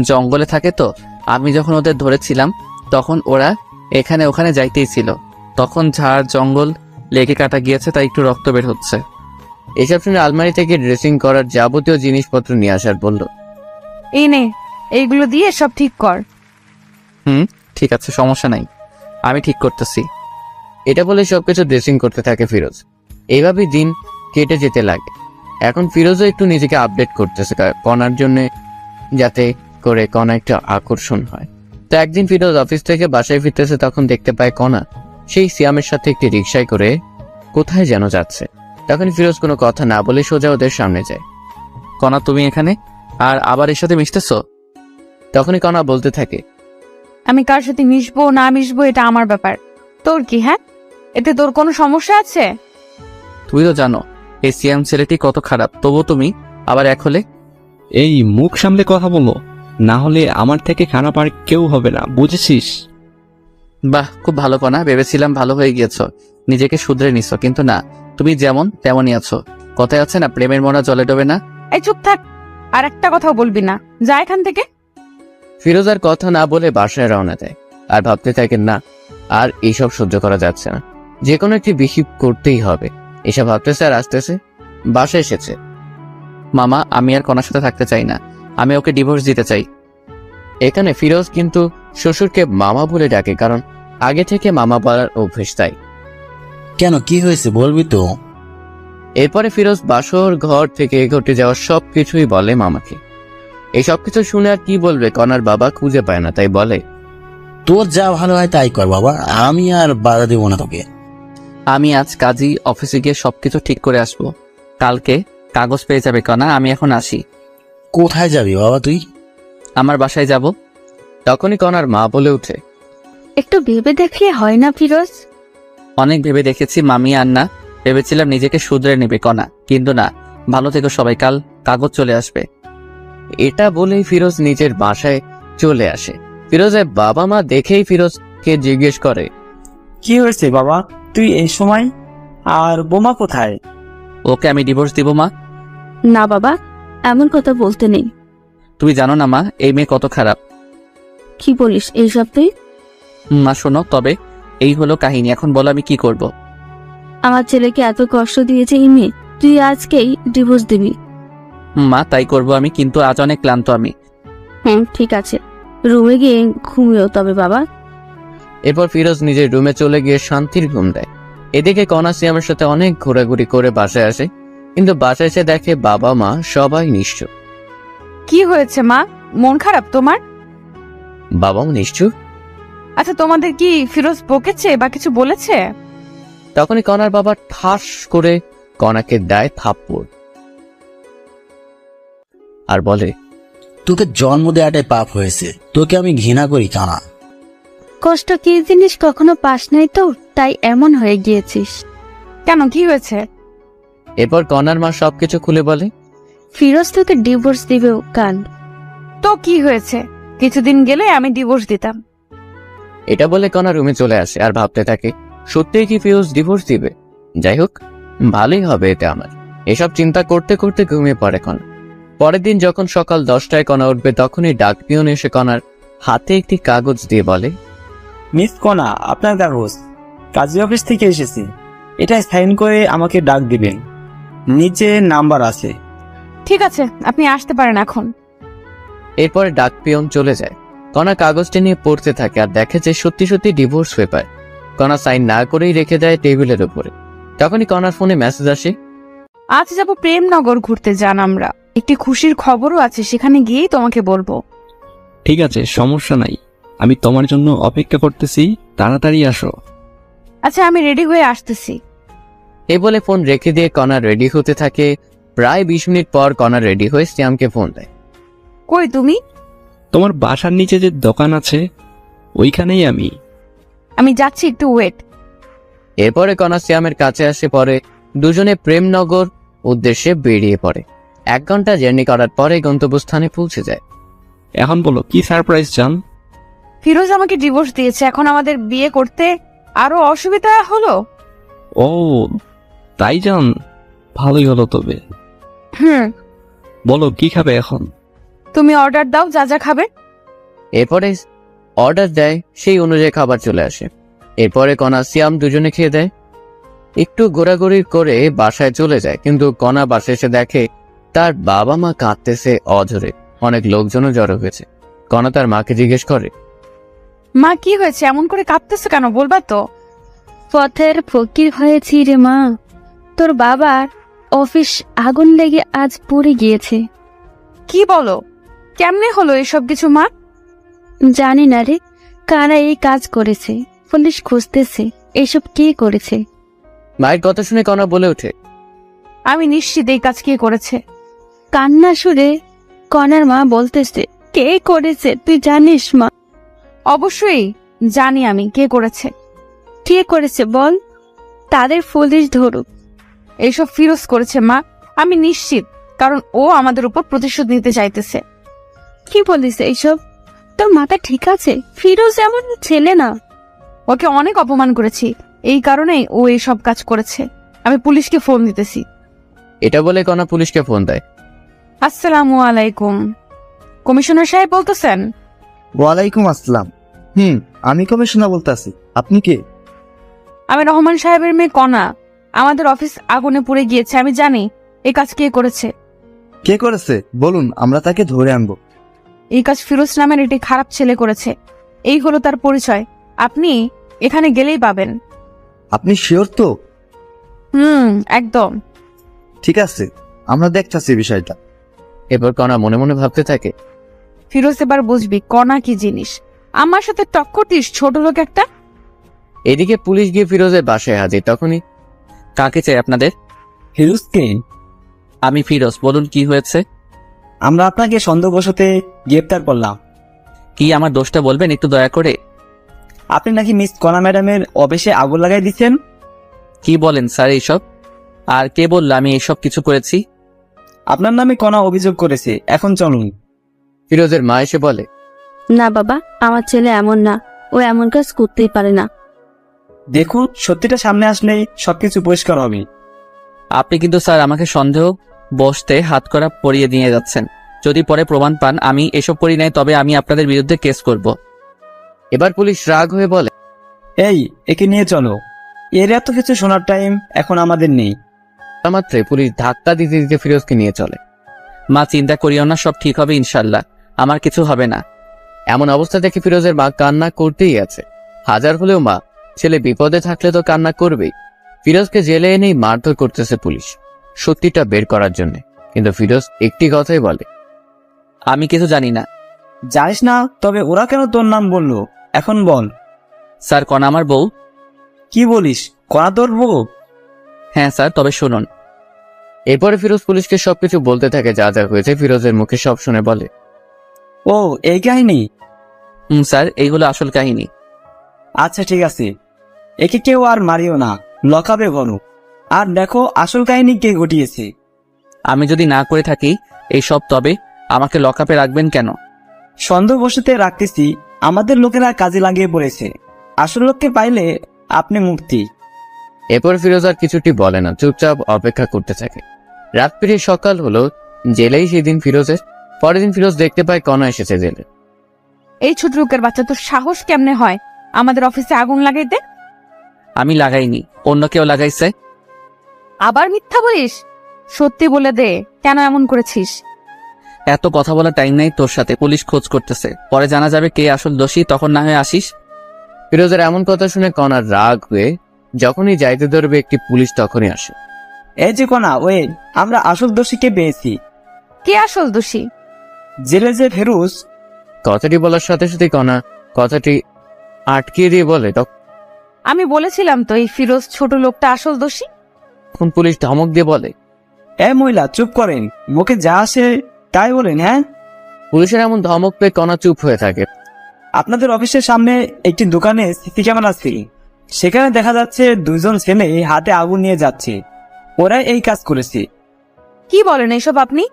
জঙ্গলে থাকে, তো আমি যখন ওদের ধরেছিলাম তখন ওরা এখানে ওখানে যাইতেই ছিল, তখন ঝাড় জঙ্গল লেগে কাটা গিয়েছে, তাই একটু রক্ত বের হচ্ছে। এসব শুনে আলমারি থেকে ড্রেসিং করার যাবতীয় জিনিসপত্র নিয়ে আসার বলল। এই নে, এইগুলো দিয়ে সব ঠিক কর। ঠিক আছে, সমস্যা নাই, আমি ঠিক করতেছি। এটা বলে সবকিছু ড্রেসিং করতে থাকে ফিরোজ। এইভাবেই দিন কেটে যেতে লাগে। এখন ফিরোজও একটু নিজেকে আপডেট করতেছে কণার জন্য, যাতে করে কণা একটু আকর্ষণ হয়। তো একদিন ফিরোজ অফিস থেকে বাসায় ফিরতেছে, তখন দেখতে পায় কণা সেই সিয়ামের সাথে একটি রিকশায় করে কোথায় যেন যাচ্ছে। তখন ফিরোজ কোনো কথা না বলে সোজা ওদের সামনে যায়। কণা, তুমি এখানে আর আবার এর সাথে মিশতেছো? তখনই কণা বলতে থাকে, আমি কার সাথে মিশবো না মিশবো এটা আমার ব্যাপার, তোর কি? হ্যাঁ, এতে তোর কোনো সমস্যা আছে? তুই তো জানো এই সিয়াম ছেলেটি কত খারাপ, তবুও তুমি আবার এক হলে। এই মুখ সামলে কথা বলো, না হলে আমার থেকে খারাপ আর কেউ হবে না, বুঝেছিস? বাহ, খুব ভালো কণা, ভেবেছিলাম ভালো হয়ে গিয়েছো, নিজেকে শুধরে নিছো, কিন্তু না, তুমি যেমন তেমনই আছো। কথায় আছে না, প্রেমের মরা জলে ডোবে না। এই চুপ থাক, আর একটা কথাও বলবি না, যা এখান থেকে। ফিরোজ আর কথা না বলে বাসায় রওনা দেয়। আর ভাবতে থাকেন, না আর এইসব সহ্য করা যাচ্ছে না, যে কোনো একটি বিহিব করতেই হবে। এসব ভাবতেছে আর আসতেছে বাসায় এসেছে। মামা, আমি আর কণার সাথে থাকতে চাই না, আমি ওকে ডিভোর্স দিতে চাই। এখানে ফিরোজ কিন্তু শ্বশুরকে মামা বলে ডাকে, কারণ আগে থেকে মামা বলার অভ্যেস তাই। কেন, কি হয়েছে বলবি তো? এরপরে ফিরোজ বাসর ঘর থেকে ঘটে যাওয়া সবকিছুই বলে মামাকে। এই সবকিছু শুনে আর কি বলবে, কণার বাবা খুঁজে পায় না, তাই বলে, তোর যা ভালো হয় তাই কর বাবা, আমি আর বাধা দেবো না তোকে। আমি আজ কাজী অফিসে গিয়ে সবকিছু ঠিক করে আসবো, কালকে কাগজ পেয়ে যাবে কণা, আমি এখন আসি। কোথায় যাবি বাবা তুই? আমার বাসায় যাব। তখনই কণার মা বলে উঠে, একটু ভেবে দেখলে হয় না ফিরোজ? অনেক ভেবে দেখেছি মামি, আর না, ভেবেছিলাম নিজেকে শুধরে নেবে কণা, কিন্তু না, ভালো থেকো সবাই, কাল কাগজ চলে আসবে। এটা বলেই ফিরোজ নিজের বাসায় চলে আসে। ফিরোজের বাবা মা দেখেই ফিরোজকে জিজ্ঞেস করে, কি হয়েছে বাবা, তুই এই সময়? আর বোমা কোথায়? ওকে আমি ডিভোর্স দিব মা। না বাবা, এমন কথা বলতে নেই। তুমি জানো না মা, এই মেয়ে কত খারাপ। কি বলিস এইসব তুই? মা শোনো, তবে এই হলো কাহিনী, এখন বলো আমি কি করব। আমার ছেলেকে এত কষ্ট দিয়েছে এই মেয়ে, তুই আজকেই ডিভোর্স দিবি? মা তাই করব আমি, কিন্তু আজ অনেক ক্লান্ত আমি। হ্যাঁ ঠিক আছে, রুমে গিয়ে ঘুমিও তবে বাবা। এরপর ফিরোজ নিজের রুমে চলে গিয়ে শান্তির ঘুম দেয়। এদিকে কণা সিয়ামের সাথে অনেক ঘোরাঘুরি করে বাসায় আসে, কিন্তু বাসায় এসে দেখে বাবা মা সবাই নিশ্চুপ। কি হয়েছে মা, মন খারাপ তোমার? বাবাও নিশ্চুপ। আচ্ছা, তোমাদের কি ফিরোজ বকেছে বা কিছু বলেছে? তখনই কণার বাবা ঠাস করে কণাকে দেয় থাপ্পড় আর বলে, তোকে জন্ম দেওয়াটাই পাপ হয়েছে, তোকে আমি ঘৃণা করি কানা। কষ্ট কি জিনিস কখনো পাস নাই তো, তাই এমন হয়ে গিয়েছিস। কেন, কি হয়েছে? এরপর কণার মা সবকিছু খুলে বলে, ফিরোজ তোকে ডিভোর্স দিবেও কান। তো কি হয়েছে, কিছুদিন গেলে আমি ডিভোর্স দিতাম। এটা বলে কণা রুমে চলে আসে আর ভাবতে থাকে, সত্যিই কি ফিরোজ ডিভোর্স দিবে? যাই হোক, ভালোই হবে এটা আমার। এসব চিন্তা করতে করতে ঘুমিয়ে পড়ে কণা। পরের দিন যখন সকাল 10টায় কণা উঠবে, তখনই ডাক পিয়ন এসে কণার হাতে একটি কাগজ দিয়ে বলে, মিস কণা, আপনার কাগজ, কাজী অফিস থেকে এসেছে, এটা সাইন করে আমাকে ডাক দিবেন, নিচে নাম্বার আছে। ঠিক আছে, আপনি আসতে পারেন এখন। এরপরে ডাক পিয়ন চলে যায়। কণা কাগজটি নিয়ে পড়তে থাকে আর দেখে যে সত্যি সত্যি ডিভোর্স পেপার। কণা সাইন না করেই রেখে দেয় টেবিলের উপরে। তখনই কণার ফোনে মেসেজ আসে, আজ যাব প্রেমনগর ঘুরতে, যান আমরা, একটি খুশির খবরও আছে, সেখানে গিয়েই তোমাকে বলবো। ঠিক আছে, সমস্যা নাই, আমি তোমার জন্য অপেক্ষা করতেছি, তাড়াতাড়ি আসো। আচ্ছা, আমি রেডি হয়ে আসতেছি। এই বলে ফোন রেখে দিয়ে কণা রেডি হতে থাকে। প্রায় 20 মিনিট পর কণা রেডি হয়ে শ্যামকে ফোন দেয়। কই তুমি? তোমার বাসার নিচে যে দোকান আছে ওইখানেই আমি। আমি যাচ্ছি, একটু ওয়েট। এরপরে কণা শ্যামের কাছে আসে, পরে দুজনে প্রেমনগর উদ্দেশ্যে বেরিয়ে পড়ে। 1 ঘন্টা জার্নি করার পরে গন্তব্যস্থানে পৌঁছে যায়। এখন বলো কি সারপ্রাইজ চান? ফিরোজ আমাকে ডিভোর্স দিয়েছে, এখন আমাদের বিয়ে করতে আরো অসুবিধা হলো। ও তাই যান, ভালোই হলো তবে। বলো কি খাবে এখন? তুমি অর্ডার দাও, যা যা খাবে। এরপরে অর্ডার দেয়, সেই অনুযায়ী খাবার চলে আসে। এরপরে কণা শ্যাম দুজনে খেয়ে দেয়। একটু ঘোরাঘুরি করে বাসায় চলে যায়, কিন্তু কণা বাসায় এসে দেখে তার বাবা মা কাঁদতেছে অঝরে। অনেক লোকজনও জড়ো হয়েছে। কণা তার মাকে জিজ্ঞেস করে, মা কি হয়েছে, এমন করে কাঁদতেছো কেন, বলবা তো? পথের ফকির হয়েছি রে মা, তোর বাবার অফিস আগুন লেগে আজ পুড়ে গিয়েছে। কি বলো, কেমনে হলো এসব কিছু মা? জানি না রে, কারা এই কাজ করেছে, পুলিশ খুঁজতেছে এসব কে করেছে। মায়ের কথা শুনে কণা বলে ওঠে, আমি নিশ্চিত এই কাজ কে করেছে। কান্না সুরে কনার মা বলতেছে, কে করেছে তুই জানিস মা? অবশ্যই জানি আমি কে করেছে। কে করেছে বল, তাদের পুলিশ ধরুক। এইসব ফিরোজ করেছে মা, আমি নিশ্চিত, কারণ ও আমাদের উপর প্রতিশোধ নিতে চাইতেছে। কি বলিস এইসব? তোর মাথা ঠিক আছে? ফিরোজ এমন ছেলে না। ওকে অনেক অপমান করেছি, এই কারণেই ও এইসব কাজ করেছে। আমি পুলিশকে ফোন দিতেছি। এটা বলে কণা পুলিশকে ফোন দেয়। আসসালামু আলাইকুম, কমিশনার সাহেব বলতেছেন? ওয়ালাইকুম আসসালাম। আমি কমিশনার বলতেছি, আপনি কে? আমি রহমান সাহেবের মেয়ে কণা। আমাদের অফিস আগুনে পুড়ে গিয়েছে, আমি জানি এই কাজ কে করেছে। কে করেছে বলুন, আমরা তাকে ধরে আনবো। এই কাজ ফিরোজ নামের একটি খারাপ ছেলে করেছে। এই হলো তার পরিচয়, আপনি এখানে গেলেই পাবেন। আপনি শিওর তো? একদম। ঠিক আছে, আমরা দেখতেছি বিষয়টা। এরপর কণা মনে মনে ভাবতে থাকে, ফিরোজ এবার বুঝবি কণা কি জিনিস। আমার সাথে টক্কর দিস ছোট লোক একটা। এদিকে পুলিশ গিয়ে ফিরোজের বাসায় হাজির। তখনই, কাকে চাই আপনাদের? ফিরোজকে? আমি ফিরোজ, বলুন কি হয়েছে? আমরা আপনাকে সন্দেহবশতে গ্রেপ্তার করলাম। কি আমার দোষটা বলবেন একটু দয়া করে? আপনি নাকি মিস কণা ম্যাডামের অফিসে আগুন লাগাই দিচ্ছেন। কি বলেন স্যার এইসব? আর কে বললো আমি এইসব কিছু করেছি? আপনার নামে কণা অভিযোগ করেছে, এখন চলুন। ফিরোজের মা এসে বলে, না বাবা, আমার ছেলে এমন না, ও এমন কাজ করতেই পারে না। দেখুন, সত্যিটা সামনে আসলেই সবকিছু পরিষ্কার হবে। আপনি কিন্তু স্যার আমাকে সন্দেহ বসতে হাতকড়া পরিয়ে দিয়ে যাচ্ছেন। যদি পরে প্রমাণ পান আমি এসব করি নাই, তবে আমি আপনাদের বিরুদ্ধে কেস করব। এবার পুলিশ রাগ হয়ে বলে, এই, একে নিয়ে চলো। এর এত কিছু শোনার টাইম এখন আমাদের নেই। মাত্রে পুলিশ ধাক্কা দিতে দিতে ফিরোজকে নিয়ে চলে। মা চিন্তা করিও না, সব ঠিক হবে ইনশাল্লাহ, আমার কিছু হবে না। এমন অবস্থা দেখে ফিরোজের মা কান্না করতেই আছে। হাজার হলেও মা, ছেলে বিপদে থাকলে তো কান্না করবেই। ফিরোজকে জেলে এনেই মারধর করতেছে পুলিশ, সত্যিটা বের করার জন্য। কিন্তু ফিরোজ একটি কথাই বলে, আমি কিছু জানি না। জানিস না? তবে ওরা কেন তোর নাম বললো এখন বল। স্যার কণা আমার বউ। কি বলিস, কণা তোর বউ? হ্যাঁ স্যার, তবে শুনুন। এরপরে ফিরোজ পুলিশকে সবকিছু বলতে থাকে, যা যা হয়েছে। ফিরোজের মুখে সব শুনে বলে, ও, এই কাহিনী? স্যার এইগুলো আসল কাহিনী। আচ্ছা ঠিক আছে, একে কেউ আর মারিও না, লকাবে গরু। আর দেখো আসল কাহিনী কে ঘটিয়েছে। আমি যদি না করে থাকি এইসব, তবে আমাকে লকআপে রাখবেন কেন? সন্দেহবশতে রাখতেছি, আমাদের লোকেরা কাজে লাগিয়ে পড়েছে। আসল লোককে পাইলে আপনি মুক্তি। এরপর ফিরোজ আর কিছুটি বলে না, চুপচাপ অপেক্ষা করতে থাকে। রাত পেরিয়ে সকাল হলো। জেলেই সেদিন ফিরোজের। পরের দিন ফিরোজ দেখতে পায় কণা এসেছে জেলে। এই ছোট লোকের বাচ্চা, তোর সাহস কেমনে হয় আমাদের অফিসে আগুন লাগাইতে? আমি লাগাইনি, অন্য কেউ লাগাইছে। আবার মিথ্যা বলিস, সত্যি বলে দে, কেন এমন করেছিস? এত কথা বলার টাইম নাই তোর সাথে, পুলিশ খোঁজ করতেছে, পরে জানা যাবে কে আসল দোষী, তখন না হয় আসিস। ফিরোজের এমন কথা শুনে কণার রাগ হয়ে যখনই যাইতে ধরবে একটি পুলিশ তখনই আসে। এই যে কণা, ওয়ে, আমরা আসল দোষীকে পেয়েছি। কে আসল দোষী? জেলে যে ফেরুজ। কথাটি বলার সাথে সাথে কণা কথাটি আটকিয়ে দিয়ে বলে, আমি বলেছিলাম তো এই ফিরোজ ছোট লোকটা আসল দোষী। তখন পুলিশ ধমক দিয়ে বলে, এ মহিলা চুপ করেন, মুখে যা আসে তাই বলেন। হ্যাঁ, পুলিশের এমন ধমক পেয়ে কণা চুপ হয়ে থাকে। আপনাদের অফিসের সামনে একটি দোকানে সিসি ক্যামেরা আছে, সেখানে দেখা যাচ্ছে দুইজন ছেলে হাতে আগুন নিয়ে যাচ্ছে। ওরা এই কাজ করেছে। কি বলেন এইসব আপনি?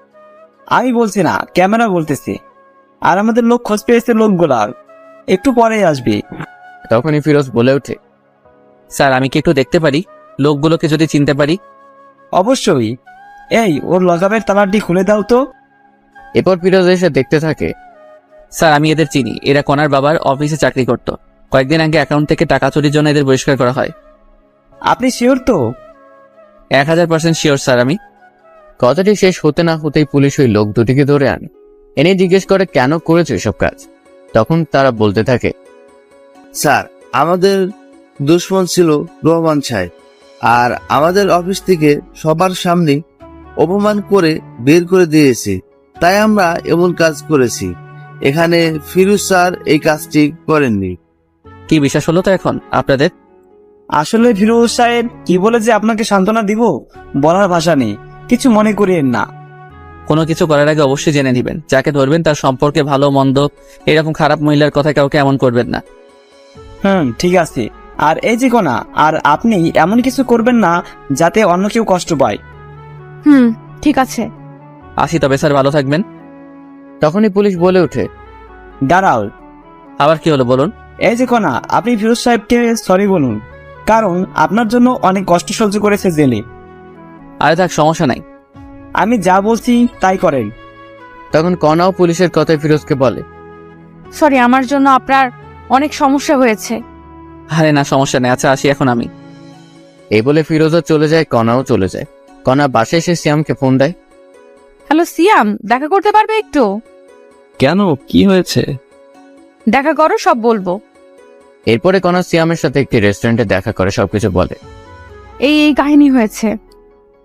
আমি বলছি না, ক্যামেরা বলতেছে। আর আমাদের লোক খোঁজ পেয়েছে লোকগুলার, একটু পরেই আসবে। তখনই ফিরোজ বলে ওঠে, স্যার আমি কি একটু দেখতে পারি, লোকগুলোকে যদি চিনতে পারি? অবশ্যই। এই, ওর লগাবের তালাটি খুলে দাও তো। এরপর ফিরোজ এসে দেখতে থাকে, স্যার আমি এদের চিনি, এরা কণার বাবার অফিসে চাকরি করত। কয়েকদিন আগে অ্যাকাউন্ট থেকে টাকা চুরির জন্য এদের বহিষ্কার করা হয়। আপনি শিওর তো? 1000% শিওর স্যার আমি। কথাটি শেষ হতে না হতেই পুলিশ ওই লোক দুটিকে ধরে আনে। এনে জিজ্ঞেস করে কেন করেছো এসব কাজ। তখন তারা বলতে থাকে, স্যার, আমাদের দুশ্মন ছিল রহমান সাহেব, আর আমাদের অফিস থেকে সবার সামনে অপমান করে বের করে দিয়েছে, তাই আমরা এমন কাজ করেছি। এখানে ফিরোজ স্যার এই কাজটি করেননি। কি বিশ্বাস হলো তো এখন আপনাদের? আসলে ফিরোজ সাহেব কি বলে যে আপনাকে সান্ত্বনা দিব বলার ভাষা নেই, কিছু মনে করিয়েন না। কোনো কিছু করার আগে অবশ্যই জেনে নেবেন, যাকে ধরবেন তার সম্পর্কে ভালো মন্দ, এরকম খারাপ মহিলার কথা কাউকে এমন করবেন না। ঠিক আছে। আর এই যে কোনা, আর আপনি এমন কিছু করবেন না যাতে অন্য কেউ কষ্ট পায়। ঠিক আছে। আসি তবে স্যার, ভালো থাকবেন। তখনই পুলিশ বলে ওঠে, দাঁড়াও, আবার কি হলো বলুন? এই যে কোনা, আপনি ফিরোজ সাহেবকে সরি বলুন, কারণ আপনার জন্য অনেক কষ্ট সহ্য করেছে জেলে। আরে থাক, সমস্যা নাই। আমি যা বলছি তাই করেন। তখন কণাও পুলিশের কথায় ফিরোজকে বলে, সরি, আমার জন্য আপনার অনেক সমস্যা হয়েছে। আরে না, সমস্যা নেই। আচ্ছা আসি এখন আমি। এই বলে ফিরোজও চলে যায়, কণাও চলে যায়। কণা বাসায় এসে সিয়ামকে ফোন দেয়। হ্যালো সিয়াম, দেখা করতে পারবে একটু? কেন, কি হয়েছে? দেখা করো, সব বলবো। এরপরে কণা সিয়ামের সাথে একটি রেস্টুরেন্টে দেখা করে সবকিছু বলে। এই কাহিনী হয়েছে।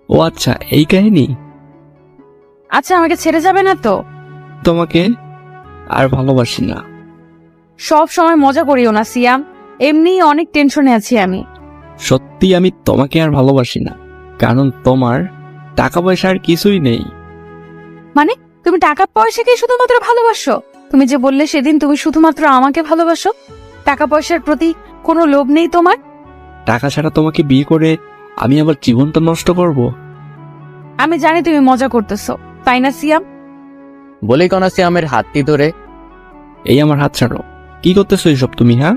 ও আচ্ছা, এই কাহিনী। আচ্ছা, আমাকে ছেড়ে যাবে না তো? তোমাকে আর ভালোবাসি না। সব সময় মজা করিও না সিয়াম, এমনি অনেক টেনশনে আছি আমি। সত্যি আমি তোমাকে আর ভালোবাসি না, কারণ তোমার টাকা পয়সা আর কিছুই নেই। মানে তুমি টাকা পয়সাকে শুধুমাত্র ভালোবাসো? তুমি যে বললে সেদিন তুমি শুধুমাত্র আমাকে ভালোবাসো, টাকা পয়সার প্রতি কোনো লোভ নেই তোমার? টাকা ছাড়া তোমাকে বিয়ে করে আমি আবার জীবনটা নষ্ট করব? আমি জানি তুমি মজা করতেছো, তাই না সিয়াম? বলেই কণা সিয়ামের হাতটি ধরে, এই আমার হাত ছাড়ো। কি করতেছো এইসব তুমি? হ্যাঁ,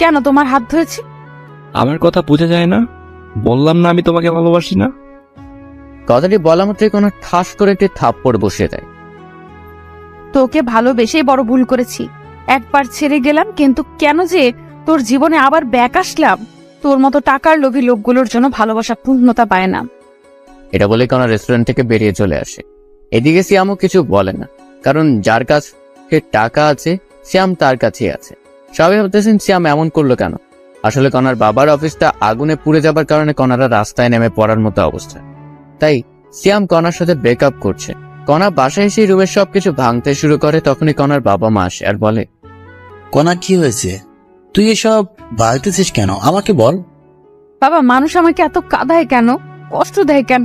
কেন তোমার হাত ধরেছি? আমার কথা বোঝা যায় না? বললাম না আমি তোমাকে ভালোবাসি না। কথাটি বলা মাত্রই কণা ঠাস করে একটি থাপ্পড় বসিয়ে দেয়। তোকে ভালোবেসেই বড় ভুল করেছি। একবার ছেড়ে গেলাম, কিন্তু কেন যে তোর জীবনে আবার ব্যাক আসলাম? তোর মতো টাকার লোভী লোকগুলোর জন্য ভালোবাসা পূর্ণতা পায় না। এটা বলে কণা রেস্টুরেন্ট থেকে বেরিয়ে চলে আসে। এদিকে সিয়ামও কিছু বলে না, কারণ যার কাছে টাকা আছে সিয়াম তার কাছেই আছে। সবাই ভাবতেছেন সিয়াম এমন করলো কেন। আসলে কণার বাবার অফিসটা আগুনে পুড়ে যাবার কারণে কণারা রাস্তায় নেমে পড়ার মতো অবস্থা, তাই সিয়াম কণার সাথে ব্রেকআপ করছে। কণা বাসায় এসে রুমের সবকিছু ভাঙতে শুরু করে। তখনই কণার বাবা মা আসে আর বলে, কোনা কি হয়েছে? তুই এসব ভাবতেছিস কেন? আমাকে বল। বাবা, মানুষ আমাকে এত কাঁদায় কেন, কষ্ট দেয় কেন?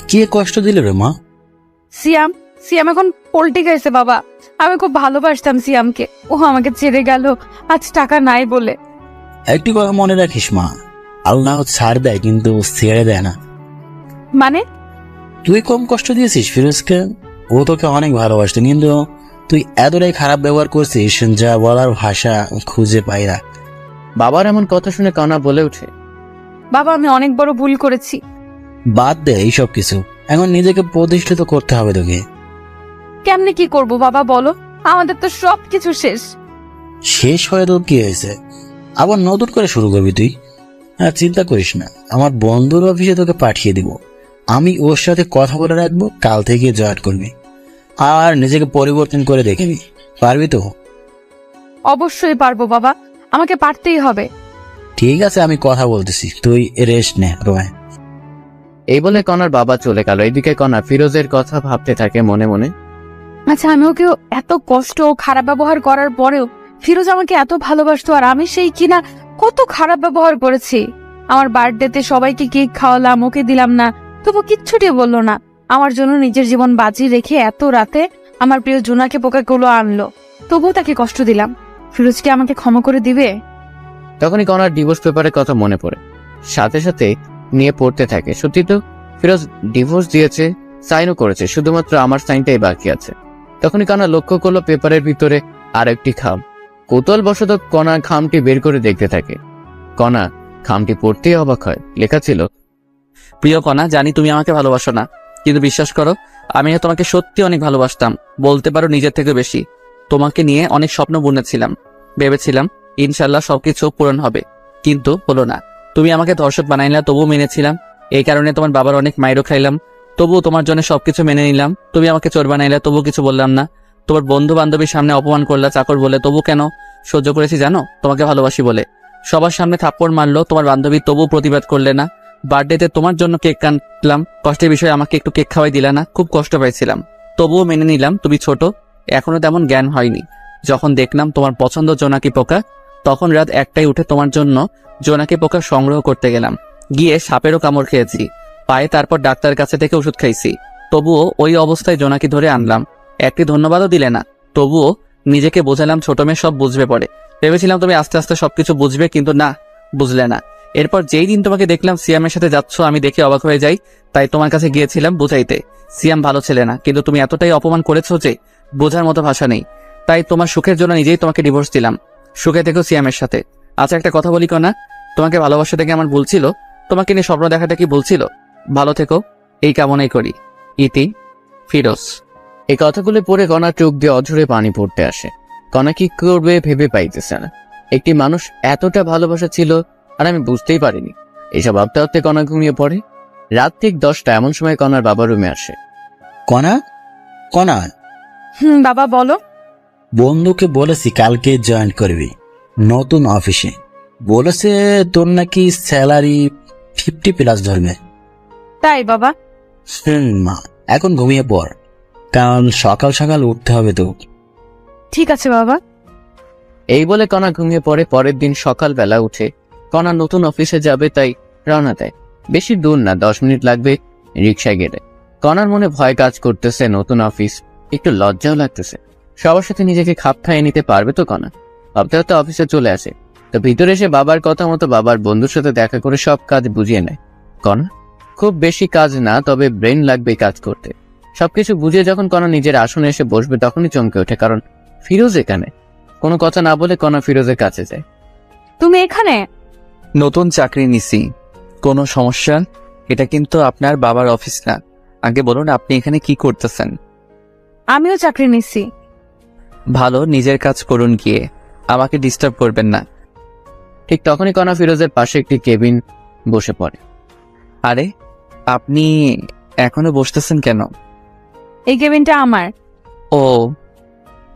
কে কষ্ট দিল রে মা? সিয়াম সিয়াম এখন পল্টি গেছে বাবা। আমি খুব ভালোবাসতাম সিয়ামকে, ও আমাকে ছেড়ে গেল আজ টাকা নাই বলে। একটি কথা মনে রাখিস মা, আল্লাহ ছাড় দেয় কিন্তু ছেড়ে দেয় না। মানে? তুই কম কষ্ট দিয়েছিস ফিরোজকে, ও তোকে অনেক ভালোবাসত, কিন্তু তুই এতটাই খারাপ ব্যবহার করছিস যা বলার ভাষা খুঁজে পাই না। বাবার এমন কথা শুনে কণা বলে ওঠে, বাবা, আমি অনেক বড় ভুল করেছি। বাদ দে এইসব কিছু, এখন নিজেকে প্রতিষ্ঠিত করতে হবে তোকে। কেমনে কি করব বাবা বলো? আমাদের তো সবকিছু শেষ। শেষ হয়ে তো কি হয়েছে, আবার নতুন করে শুরু করবি তুই। আর চিন্তা করিস না, আমার বন্ধুর অফিসে তোকে পাঠিয়ে দিব, আমি ওর সাথে কথা বলে রাখবো, কাল থেকে জয়েন করবি আর নিজেকে পরিবর্তন করে দেখবি। পারবি তো? অবশ্যই পারবো বাবা, আমাকে পারতেই হবে। ঠিক আছে, আমি কথা বলতেছি, তুই রেস্ট নে রোয়। এই বলে কণার বাবা চলে গেল। এদিকে কণা ফিরোজের কথা ভাবতে থাকে মনে মনে। আচ্ছা, আমি ওকে এত কষ্ট ও খারাপ ব্যবহার করার পরেও ফিরোজ আমাকে এত ভালোবাসতো, আর আমি সেই কিনা কত খারাপ ব্যবহার করেছি। আমার বার্থডেতে সবাইকে কেক খাওয়ালাম, ওকে দিলাম না, তবু কিচ্ছুটি বললো না। আমার জন্য নিজের জীবন বাজি রেখে এত রাতে আমার প্রিয় জোনাকে পোকাগুলো আনলো, তবুও তাকে কষ্ট দিলাম। ফিরোজ কি আমাকে ক্ষমা করে দিবে? তখনই কণার ডিভোর্স পেপারের কথা মনে পড়ে, সাথে সাথে নিয়ে পড়তে থাকে। সত্যি তো ফিরোজ ডিভোর্স দিয়েছে, সাইনও করেছে, শুধুমাত্র আমার সাইনটাই বাকি আছে। তখনই কণা লক্ষ্য করলো পেপারের ভিতরে আর একটি খাম। কৌতূহলবশত কণা খামটি বের করে দেখতে থাকে। কণা খামটি পড়তেই অবাক হয়। লেখা ছিল, প্রিয় কণা, জানি তুমি আমাকে ভালোবাসো না, কিন্তু বিশ্বাস করো আমি তোমাকে সত্যি অনেক ভালোবাসতাম, বলতে পারো নিজের থেকে বেশি। তোমাকে নিয়ে অনেক স্বপ্ন বুনেছিলাম, ভেবেছিলাম ইনশাল্লাহ সবকিছু পূরণ হবে, কিন্তু হলো না। তুমি আমাকে ধর্ষক বানাইলা, তবুও মেনেছিলাম। এই কারণে তোমার বাবার অনেক মাইরও খাইলাম, তবুও তোমার জন্য সবকিছু মেনে নিলাম। তুমি আমাকে চোর বানাইলে, তবু কিছু বললাম না। তোমার বন্ধু বান্ধবীর সামনে অপমান করলা চাকর বলে, তবু কেন সহ্য করেছি জানো? তোমাকে ভালোবাসি বলে। সবার সামনে থাপ্পড় মারলো তোমার বান্ধবী, তবু প্রতিবাদ করলে না। বার্থডেতে তোমার জন্য কেক কাটলাম, কষ্টের বিষয়ে আমাকে একটু কেক খাওয়াই দিলা না, খুব কষ্ট পাইছিলাম, তবুও মেনে নিলাম। তুমি ছোট, এখনো তেমন জ্ঞান হয়নি। যখন দেখলাম তোমার পছন্দ জোনাকি পোকা, তখন রাত 1টায় উঠে তোমার জন্য জোনাকি পোকা সংগ্রহ করতে গেলাম। গিয়ে সাপেরও কামড় খেয়েছি পায়ে, তারপর ডাক্তারের কাছে থেকে ওষুধ খাইছি। তবুও ওই অবস্থায় জোনাকি ধরে আনলাম, একটি ধন্যবাদও দিলে না। তবুও নিজেকে বোঝালাম ছোট মেয়ে সব বুঝবে পরে। ভেবেছিলাম তুমি আস্তে আস্তে সবকিছু বুঝবে, কিন্তু না, বুঝলে না। এরপর যেই দিন তোমাকে দেখলাম সিয়ামের সাথে যাচ্ছ, আমি দেখে অবাক হয়ে যাই, তাই তোমার কাছে গিয়েছিলাম বুঝাইতে। সিয়াম ভালো ছেলে না, কিন্তু তুমি এতটাই অপমান করেছো যে বোঝার মতো ভাষা নেই। তাই তোমার সুখের জন্য নিজেই তোমাকে ডিভোর্স দিলাম। সুখে থেকো সিয়ামের সাথে। আচ্ছা একটা কথা বলি কনা, তোমাকে ভালোবাসা থেকে আমার ভুল ছিল, তোমাকে নিয়ে স্বপ্ন দেখাটা কি ভুল ছিল? ভালো থেকো, এই কামনাই করি। ইতি, ফিরোজ। এই কথাগুলো পড়ে কণা চোখ দিয়ে অঝরে পানি পড়তে আসে। কণা কি করবে ভেবে পাইতেছে না। একটি মানুষ এতটা ভালোবাসা ছিল আর আমি বুঝতেই পারিনি। এইসব ভাবতে ভাবতে কণা ঘুমিয়ে পড়ে। রাত ঠিক 10টা, এমন সময় কণার বাবা রুমে আসে। কণা, কণা, বাবা বলো। বন্ধুকে বলেছি কালকে জয়েন করবি নতুন অফিসে। বলেছে তোর নাকি স্যালারি 50+ ধরবে। তাই বাবা? মা, এখন ঘুমিয়ে পড়, কারণ সকাল সকাল উঠতে হবে তো। ঠিক আছে বাবা। এই বলে কণা ঘুমিয়ে পড়ে। পরের দিন সকালবেলা উঠে কণা নতুন অফিসে যাবে, তাই রওনা দেয়। বেশি দূর না, 10 মিনিট লাগবে রিক্সায় গেলে। কণার মনে ভয় কাজ করতেছে, নতুন অফিস, একটু লজ্জাও লাগতেছে। সবার সাথে নিজেকে খাপ খাইয়ে নিতে পারবে তো কণা? ভাবতে ভাবতে অফিসে চলে আসে। তো ভিতরে এসে বাবার কথা মতো বাবার বন্ধুর সাথে দেখা করে সব কাজ বুঝিয়ে নেয় কণা। খুব বেশি কাজ না, তবে ব্রেন লাগবে কাজ করতে। সবকিছু বুঝিয়ে যখন কণা নিজের আসনে এসে বসবে, তখনই চমকে ওঠে, কারণ ফিরোজ এখানে। কোনো কথা না বলে কণা ফিরোজের কাছে যায়। তুমি এখানে? নতুন চাকরি নিছি। কোনো সমস্যা? এটা কিন্তু আপনার বাবার অফিস না। আগে বলুন আপনি এখানে কি করতেছেন? আমিও চাকরি নিচ্ছি। ভালো, নিজের কাজ করুন গিয়ে, আমাকে ডিস্টার্ব করবেন না। ঠিক তখনই কণা ফিরোজের পাশে একটি কেবিন বসে পড়ে। আরে আপনি এখনো বসতেছেন কেন? এই কেবিনটা আমার। ও,